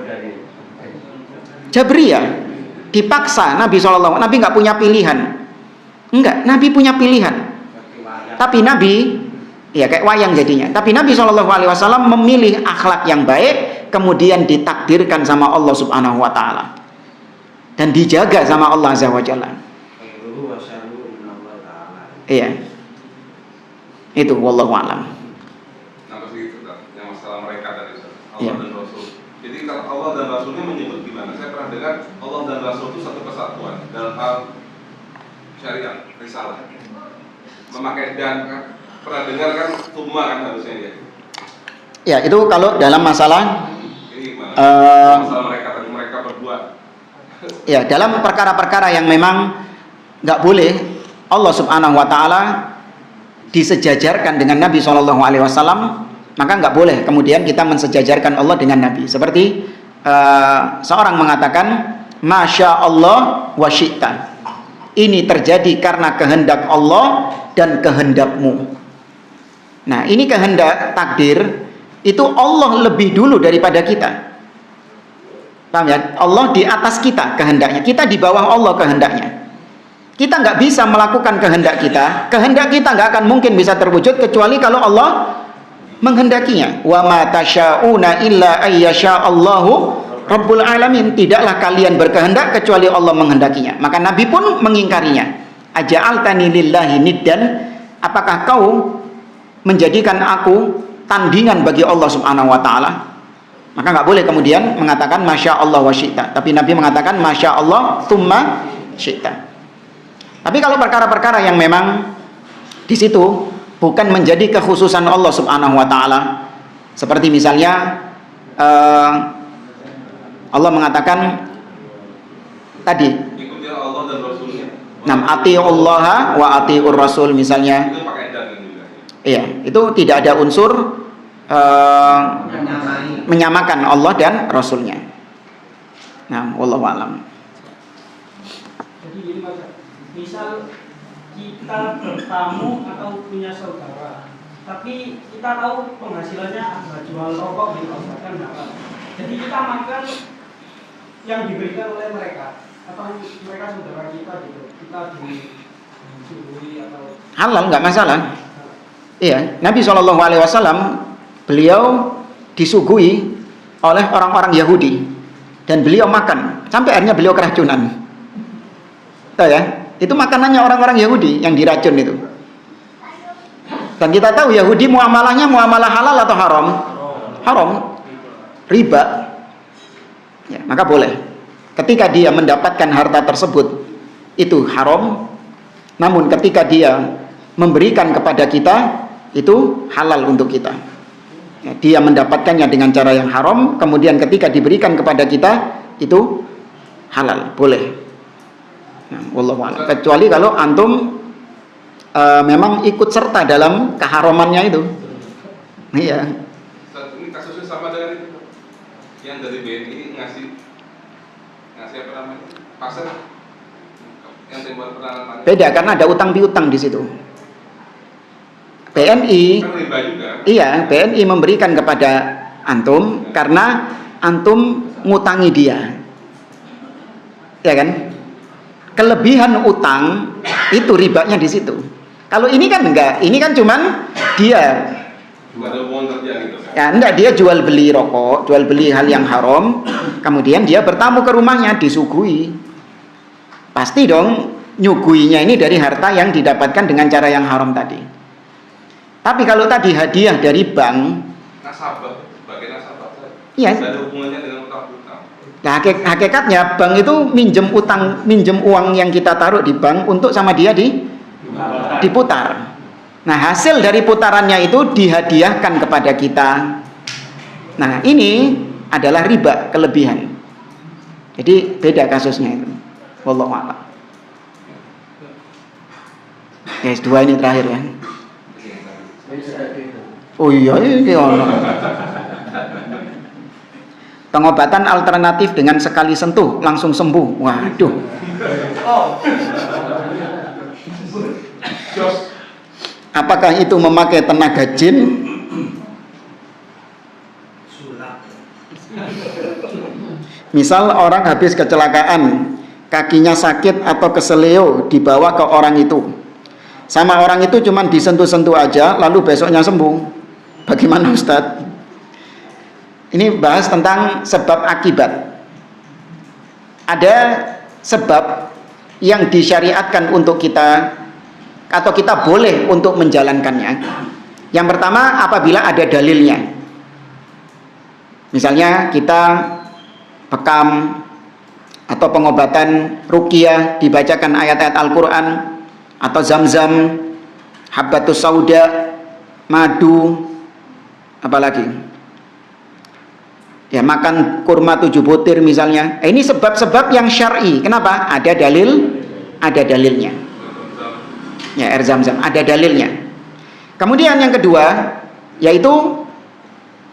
Jabriyah. Dipaksa Nabi SAW. Nabi nggak punya pilihan. Enggak, Nabi punya pilihan. Tapi Nabi, ya kayak wayang jadinya. Tapi Nabi SAW memilih akhlak yang baik, kemudian ditakdirkan sama Allah Subhanahu Wa Taala dan dijaga sama Allah Azza wa Jalla. Iya. Itu wallahu a'lam. Nah, itu yang masalah mereka tadi Allah dan Rasul. Jadi kalau Allah dan Rasulnya menyebut gimana? Saya pernah dengar Allah dan Rasul itu satu kesatuan dalam hal syariat, risalah. Memakai dan kan pernah dengar kan tuma kan harusnya ya. Ya, itu kalau dalam masalah ini gimana? Masalah mereka berdua. Ya, dalam perkara-perkara yang memang nggak boleh Allah Subhanahu Wa Taala disejajarkan dengan Nabi SAW, maka nggak boleh kemudian kita mensejajarkan Allah dengan Nabi. Seperti seorang mengatakan, Masya Allah wa syi'ta. Ini terjadi karena kehendak Allah dan kehendakmu. Nah, ini kehendak takdir itu Allah lebih dulu daripada kita. Paham ya? Allah di atas kita kehendaknya. Kita di bawah Allah kehendaknya. Kita nggak bisa melakukan kehendak kita. Kehendak kita nggak akan mungkin bisa terwujud kecuali kalau Allah menghendakinya. Wa ma tasyauna illa ayyasha'allahu rabbul alamin. Tidaklah kalian berkehendak kecuali Allah menghendakinya. Maka Nabi pun mengingkarinya. Aja'altani lillahi niddan. Apakah kau menjadikan aku tandingan bagi Allah Subhanahu Wa Taala? Maka nggak boleh kemudian mengatakan Masya Allah wa syi'ta. Tapi Nabi mengatakan Masya Allah thumma syi'ta. Tapi kalau perkara-perkara yang memang di situ bukan menjadi kekhususan Allah Subhanahu Wa Taala, seperti misalnya Allah mengatakan tadi, ikuti Allah dan Rasulnya. Nam atiullaha wa atiur rasul misalnya. Itu pakai dan juga. Iya, itu tidak ada unsur menyamakan Allah dan Rasulnya. Nah, wallahu a'lam. Jadi gini Mas, misal kita bertamu atau punya saudara, tapi kita tahu penghasilannya ada jual rokok di Ustaz kan enggak. Jadi kita makan yang diberikan oleh mereka atau mereka saudara kita gitu, kita disuguhi atau Halal, nggak masalah. Iya, Nabi SAW beliau disuguhi oleh orang-orang Yahudi dan beliau makan sampai akhirnya beliau keracunan. Tahu ya? Itu makanannya orang-orang Yahudi yang diracun itu. Dan kita tahu Yahudi muamalahnya muamalah halal atau haram? Haram. Riba. Ya, maka boleh. Ketika dia mendapatkan harta tersebut itu haram. Namun ketika dia memberikan kepada kita itu halal untuk kita. Ya, dia mendapatkannya dengan cara yang haram, kemudian ketika diberikan kepada kita itu halal, boleh. Nah, wallahu a'lam. Kecuali kalau antum memang ikut serta dalam keharamannya itu. Iya. Ini kasusnya sama dengan itu. Yang dari BNI ngasih pasien yang tempat penanganan Beda karena ada utang piutang di situ. BNI, kan riba juga. iya, BNI memberikan kepada antum karena antum ngutangi dia, ya kan? Kelebihan utang itu ribanya di situ. Kalau ini kan enggak, ini kan cuman dia, Cuma ada hubungan kerja gitu kan. ya enggak, dia jual beli rokok, jual beli hal yang haram, kemudian dia bertamu ke rumahnya disuguhi, pasti dong nyuguhinya ini dari harta yang didapatkan dengan cara yang haram tadi. Tapi kalau tadi hadiah dari bank, Nasabah, sebagai nasabah saja. iya. Tidak ada hubungannya dengan utang-utang. Nah, hakikatnya bank itu minjem uang yang kita taruh di bank untuk sama dia diputar. Nah, hasil dari putarannya itu dihadiahkan kepada kita. Nah, ini adalah riba kelebihan. Jadi beda kasusnya itu. Wallahu a'lam. Guys, dua ini terakhir ya. Oh iya, ini ono. Pengobatan alternatif dengan sekali sentuh langsung sembuh. Waduh. Apakah itu memakai tenaga jin? Misal orang habis kecelakaan, kakinya sakit atau keseleo dibawa ke orang itu. Sama orang itu cuma disentuh-sentuh aja, lalu besoknya sembuh. Bagaimana Ustadz? Ini bahas tentang sebab akibat. Ada sebab yang disyariatkan untuk kita, atau kita boleh untuk menjalankannya. Yang pertama, apabila ada dalilnya. Misalnya kita bekam atau pengobatan ruqyah, dibacakan ayat-ayat Al-Quran atau zam-zam, habbatus sauda, madu, apalagi ya, makan kurma 7 butir misalnya. Ini sebab-sebab yang syar'i. Kenapa? Ada dalilnya. Ya, air zam-zam ada dalilnya. Kemudian yang kedua, yaitu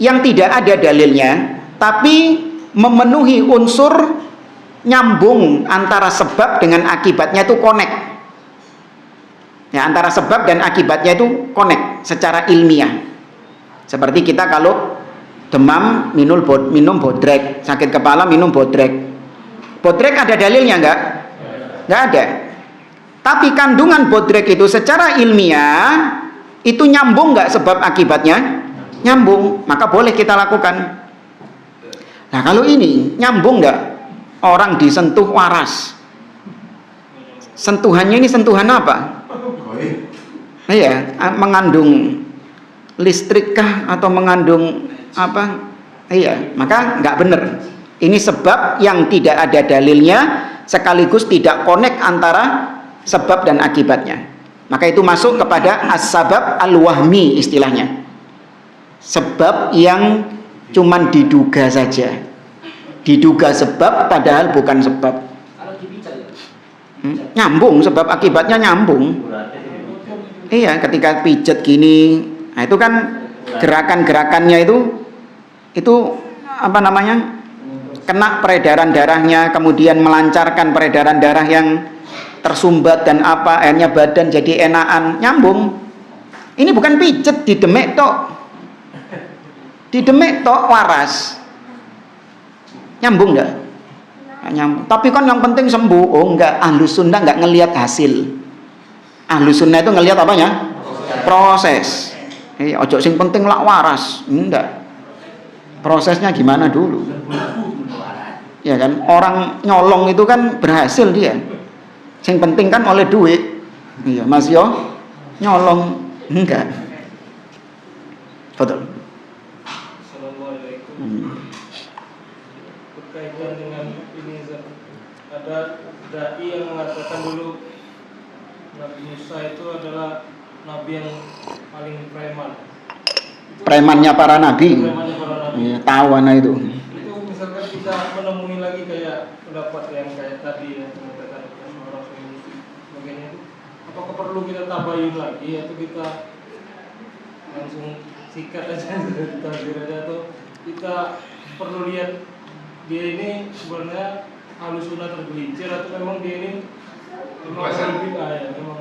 yang tidak ada dalilnya tapi memenuhi unsur nyambung antara sebab dengan akibatnya, itu connect. Ya, antara sebab dan akibatnya itu connect secara ilmiah. Seperti kita kalau demam minum bodrek, sakit kepala minum bodrek. Bodrek ada dalilnya enggak? Enggak ada. Tapi kandungan bodrek itu secara ilmiah itu nyambung enggak sebab akibatnya? Nyambung, maka boleh kita lakukan. Nah, kalau ini nyambung enggak? Orang disentuh waras. Sentuhannya ini sentuhan apa? Iya, mengandung listrik kah atau mengandung apa? Iya, maka nggak benar. Ini sebab yang tidak ada dalilnya, sekaligus tidak connect antara sebab dan akibatnya. Maka itu masuk kepada as-sabab al-wahmi istilahnya. Sebab yang cuman diduga saja. Diduga sebab padahal bukan sebab. Nyambung, sebab akibatnya nyambung. Iya, ketika pijet gini, nah itu kan gerakan-gerakannya itu apa namanya? Kena peredaran darahnya, kemudian melancarkan peredaran darah yang tersumbat dan apa, akhirnya badan jadi enakan, nyambung. Ini bukan pijet, didemek tok. Didemek tok waras. Nyambung enggak? Nyambung. Tapi kan yang penting sembuh. Oh enggak, Ahlus Sunnah enggak ngelihat hasil. Ahlus Sunnah itu ngelihat apanya? Proses. Ojo sing penting lak waras. Enggak. Prosesnya gimana dulu? Ya kan, orang nyolong itu kan berhasil dia. Yang penting kan oleh duit. Iya, Mas yo nyolong enggak. Betul. Assalamualaikum. Berkaitan dengan ini, ada dai yang mengatakan dulu Nabi Musa itu adalah nabi yang paling preman. Premannya para nabi. Premannya para nabi. Iya, tahu anak itu. Itu misalkan kita menemui lagi kayak pendapat yang kayak tadi ya, mengatakan orang sebagainya itu, apakah perlu kita tabayun lagi atau kita langsung sikat aja, tafsir aja, atau kita perlu lihat dia ini sebenarnya Ahlus Sunnah tergelincir atau memang dia ini memang Pasal. bid'ah ya, memang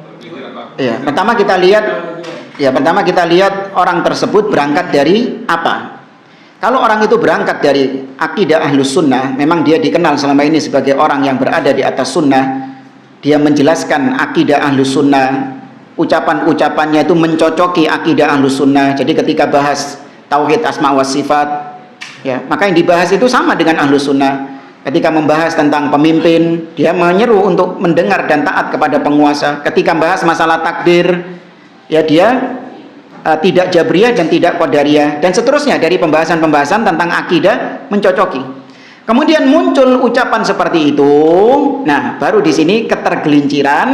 Ya, pertama kita lihat orang tersebut berangkat dari apa. Kalau orang itu berangkat dari akidah Ahlus Sunnah, memang dia dikenal selama ini sebagai orang yang berada di atas sunnah. Dia menjelaskan akidah Ahlus Sunnah, ucapan-ucapannya itu mencocoki akidah Ahlus Sunnah. Jadi ketika bahas tauhid asma wa sifat, ya, maka yang dibahas itu sama dengan Ahlus Sunnah. Ketika membahas tentang pemimpin, dia menyeru untuk mendengar dan taat kepada penguasa. Ketika membahas masalah takdir, ya dia tidak Jabriyah dan tidak Qadariyah, dan seterusnya dari pembahasan-pembahasan tentang akidah mencocoki. Kemudian muncul ucapan seperti itu. Nah, baru di sini ketergelinciran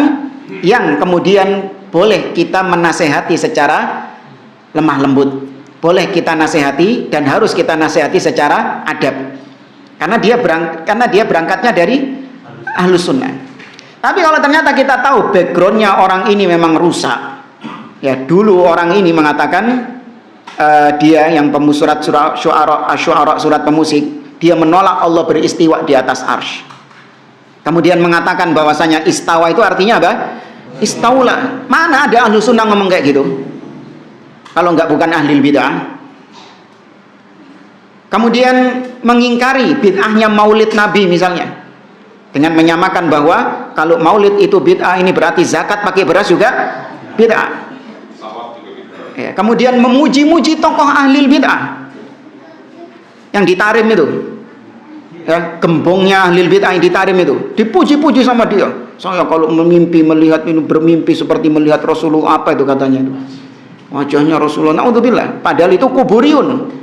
yang kemudian boleh kita menasehati secara lemah lembut. Boleh kita nasihati dan harus kita nasihati secara adab. Karena dia berangkatnya dari Ahlus Sunnah. Tapi kalau ternyata kita tahu backgroundnya orang ini memang rusak, ya, dulu orang ini mengatakan dia yang pemusurat syu'ara surat pemusik, dia menolak Allah beristiwa di atas arsy. Kemudian mengatakan bahwasanya istawa itu artinya apa? Istaula. Mana ada Ahlus Sunnah ngomong kayak gitu? Kalau enggak bukan ahli bid'ah. Kemudian mengingkari bid'ahnya maulid Nabi misalnya, dengan menyamakan bahwa kalau maulid itu bid'ah, ini berarti zakat pakai beras juga bid'ah. Ya, kemudian memuji-muji tokoh ahli bid'ah yang ditarim itu, ya, gembongnya ahli bid'ah yang ditarim itu, dipuji-puji sama dia. Saya kalau melihat ini bermimpi seperti melihat Rasulullah, apa itu katanya itu, wajahnya Rasulullah. Naudzubillah. Padahal itu kuburiyun.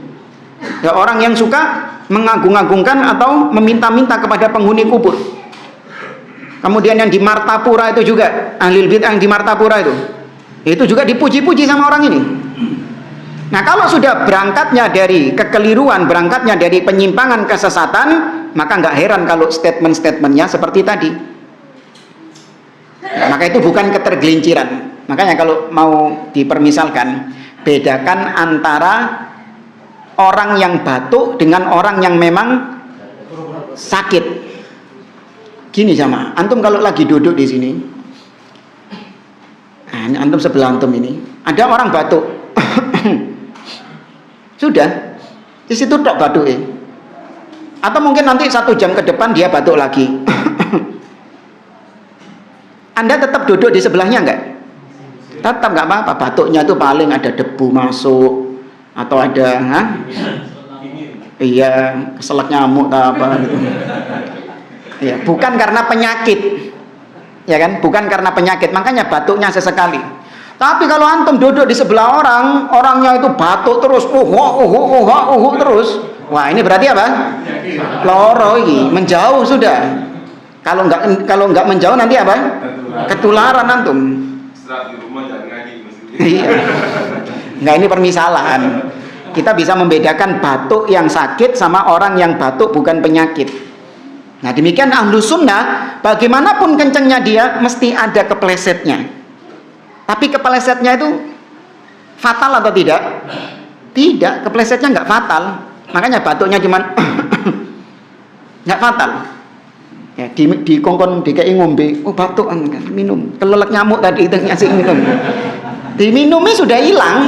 Ya, orang yang suka mengagung-agungkan atau meminta-minta kepada penghuni kubur. Kemudian yang di Martapura itu juga ahli bid'ah yang di Martapura itu juga dipuji-puji sama orang ini. Nah, kalau sudah berangkatnya dari kekeliruan, berangkatnya dari penyimpangan kesesatan, maka nggak heran kalau statement-statementnya seperti tadi. Nah, maka itu bukan ketergelinciran. Makanya kalau mau dipermisalkan, bedakan antara orang yang batuk dengan orang yang memang sakit. Gini sama, antum kalau lagi duduk di sini, nah, antum sebelah antum ini, ada orang batuk, sudah, di situ tok batuk ya. Atau mungkin nanti 1 jam ke depan dia batuk lagi. Anda tetap duduk di sebelahnya enggak? Tetap enggak apa-apa, batuknya itu paling ada debu masuk. Atau ada iya, keselak nyamuk atau apa gitu. Ya, bukan karena penyakit. Ya kan? Bukan karena penyakit, makanya batuknya sesekali. Tapi kalau antum duduk di sebelah orang, orangnya itu batuk terus, terus. Wah, ini berarti apa? Loro iki, menjauh sudah. Kalau enggak menjauh nanti apa? Ketularan antum. Setelah di rumah jangan ngaji mesti. Iya. Nah, ini permisalan. Kita bisa membedakan batuk yang sakit sama orang yang batuk bukan penyakit. Nah, demikian Ahlus Sunnah, bagaimanapun kencengnya dia mesti ada keplesetnya. Tapi keplesetnya itu fatal atau tidak? Tidak, keplesetnya nggak fatal. Makanya batuknya cuman nggak fatal. Ya, di kongkon DKI ngombe, oh batuk kan minum, kelelek nyamuk tadi itu ngasih minum. Diminumnya sudah hilang.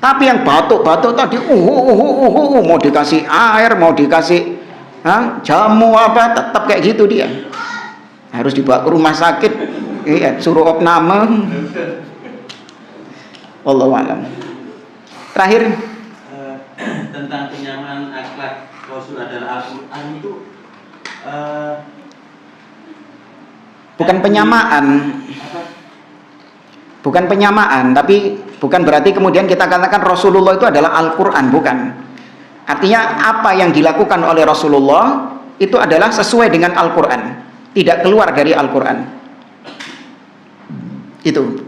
Tapi yang batuk-batuk tadi mau dikasih air, mau dikasih jamu apa, tetap kayak gitu dia. Harus dibawa ke rumah sakit, iya, suruh opname. Wallahu a'lam. Terakhir tentang penyamaan akhlak Rasul adalah Al-Quran itu bukan penyamaan. Bukan penyamaan, tapi bukan berarti kemudian kita katakan Rasulullah itu adalah Al-Quran, bukan. Artinya apa yang dilakukan oleh Rasulullah itu adalah sesuai dengan Al-Quran, tidak keluar dari Al-Quran. Itu.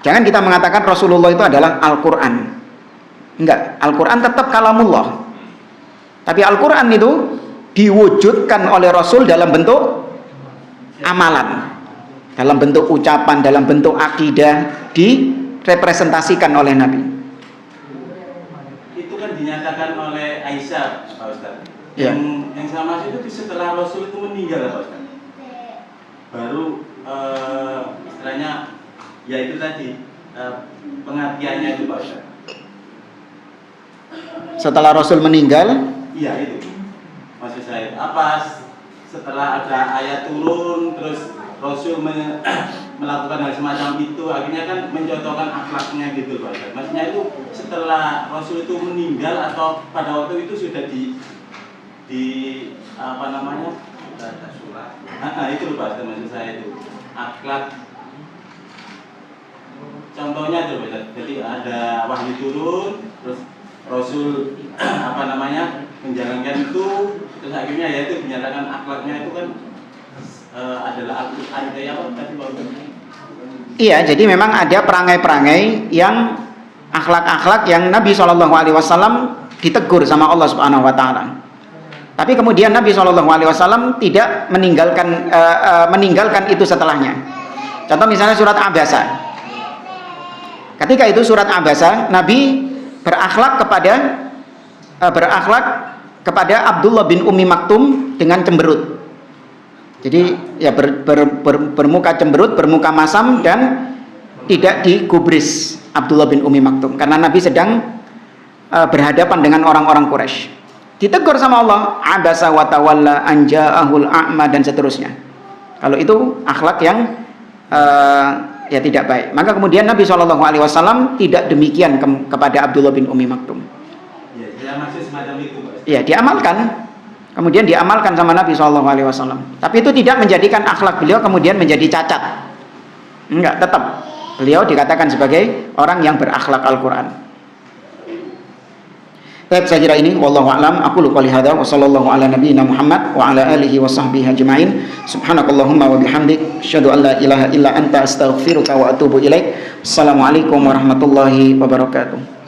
Jangan kita mengatakan Rasulullah itu adalah Al-Quran. Enggak, Al-Quran tetap kalamullah. Tapi Al-Quran itu diwujudkan oleh Rasul dalam bentuk amalan, dalam bentuk ucapan, dalam bentuk akidah, direpresentasikan oleh Nabi. itu kan dinyatakan oleh Aisyah, Pak Ustaz. Ya. Yang saya maksud itu setelah Rasul itu meninggal Pak Ustaz. Baru istilahnya ya itu tadi pengertiannya itu Pak Ustaz. Setelah Rasul meninggal, Iya itu maksud saya. Apa setelah ada ayat turun terus Rasul melakukan hal semacam itu, akhirnya kan mencontohkan akhlaknya gitu Pak Ustaz. Maksudnya itu setelah Rasul itu meninggal atau pada waktu itu sudah di apa namanya itu Pak Ustaz, maksud saya itu akhlak. Contohnya itu Pak Ustaz. Jadi ada wahyu turun terus Rasul apa namanya menjalankan itu, terus akhirnya ya itu menyatakan akhlaknya itu kan adalah Al-Quran kayak apa tadi Pak Ustaz? iya, jadi memang ada perangai-perangai yang akhlak-akhlak yang Nabi SAW ditegur sama Allah Subhanahu Wa Taala. Tapi kemudian Nabi SAW tidak meninggalkan itu setelahnya. Contoh misalnya surat Abasa. Ketika itu surat Abasa, Nabi berakhlak kepada Abdullah bin Ummi Maktum dengan cemberut. Jadi ya bermuka cemberut, bermuka masam dan tidak digubris Abdullah bin Ummi Maktum karena Nabi sedang berhadapan dengan orang-orang Quraisy. Ditegur sama Allah, abasa wa tawalla an ja'ahul a'ma dan seterusnya. Kalau itu akhlak yang ya tidak baik. Maka kemudian Nabi SAW tidak demikian kepada Abdullah bin Ummi Maktum. Ya, saya maksud semacam itu Pak. Ya, diamalkan. Kemudian diamalkan sama Nabi SAW. Tapi itu tidak menjadikan akhlak beliau kemudian menjadi cacat. Enggak, tetap beliau dikatakan sebagai orang yang berakhlak Al-Quran. Baik, saya kira ini wallahu a'lam. Aku qouli hadza wa sallallahu ala nabiyyina Muhammad wa ala alihi wa sahbihi ajma'in. Subhanakallahumma wa bihamdik asyhadu an la ilaha illa anta astaghfiruka wa atubu ilaik. Assalamualaikum warahmatullahi wabarakatuh.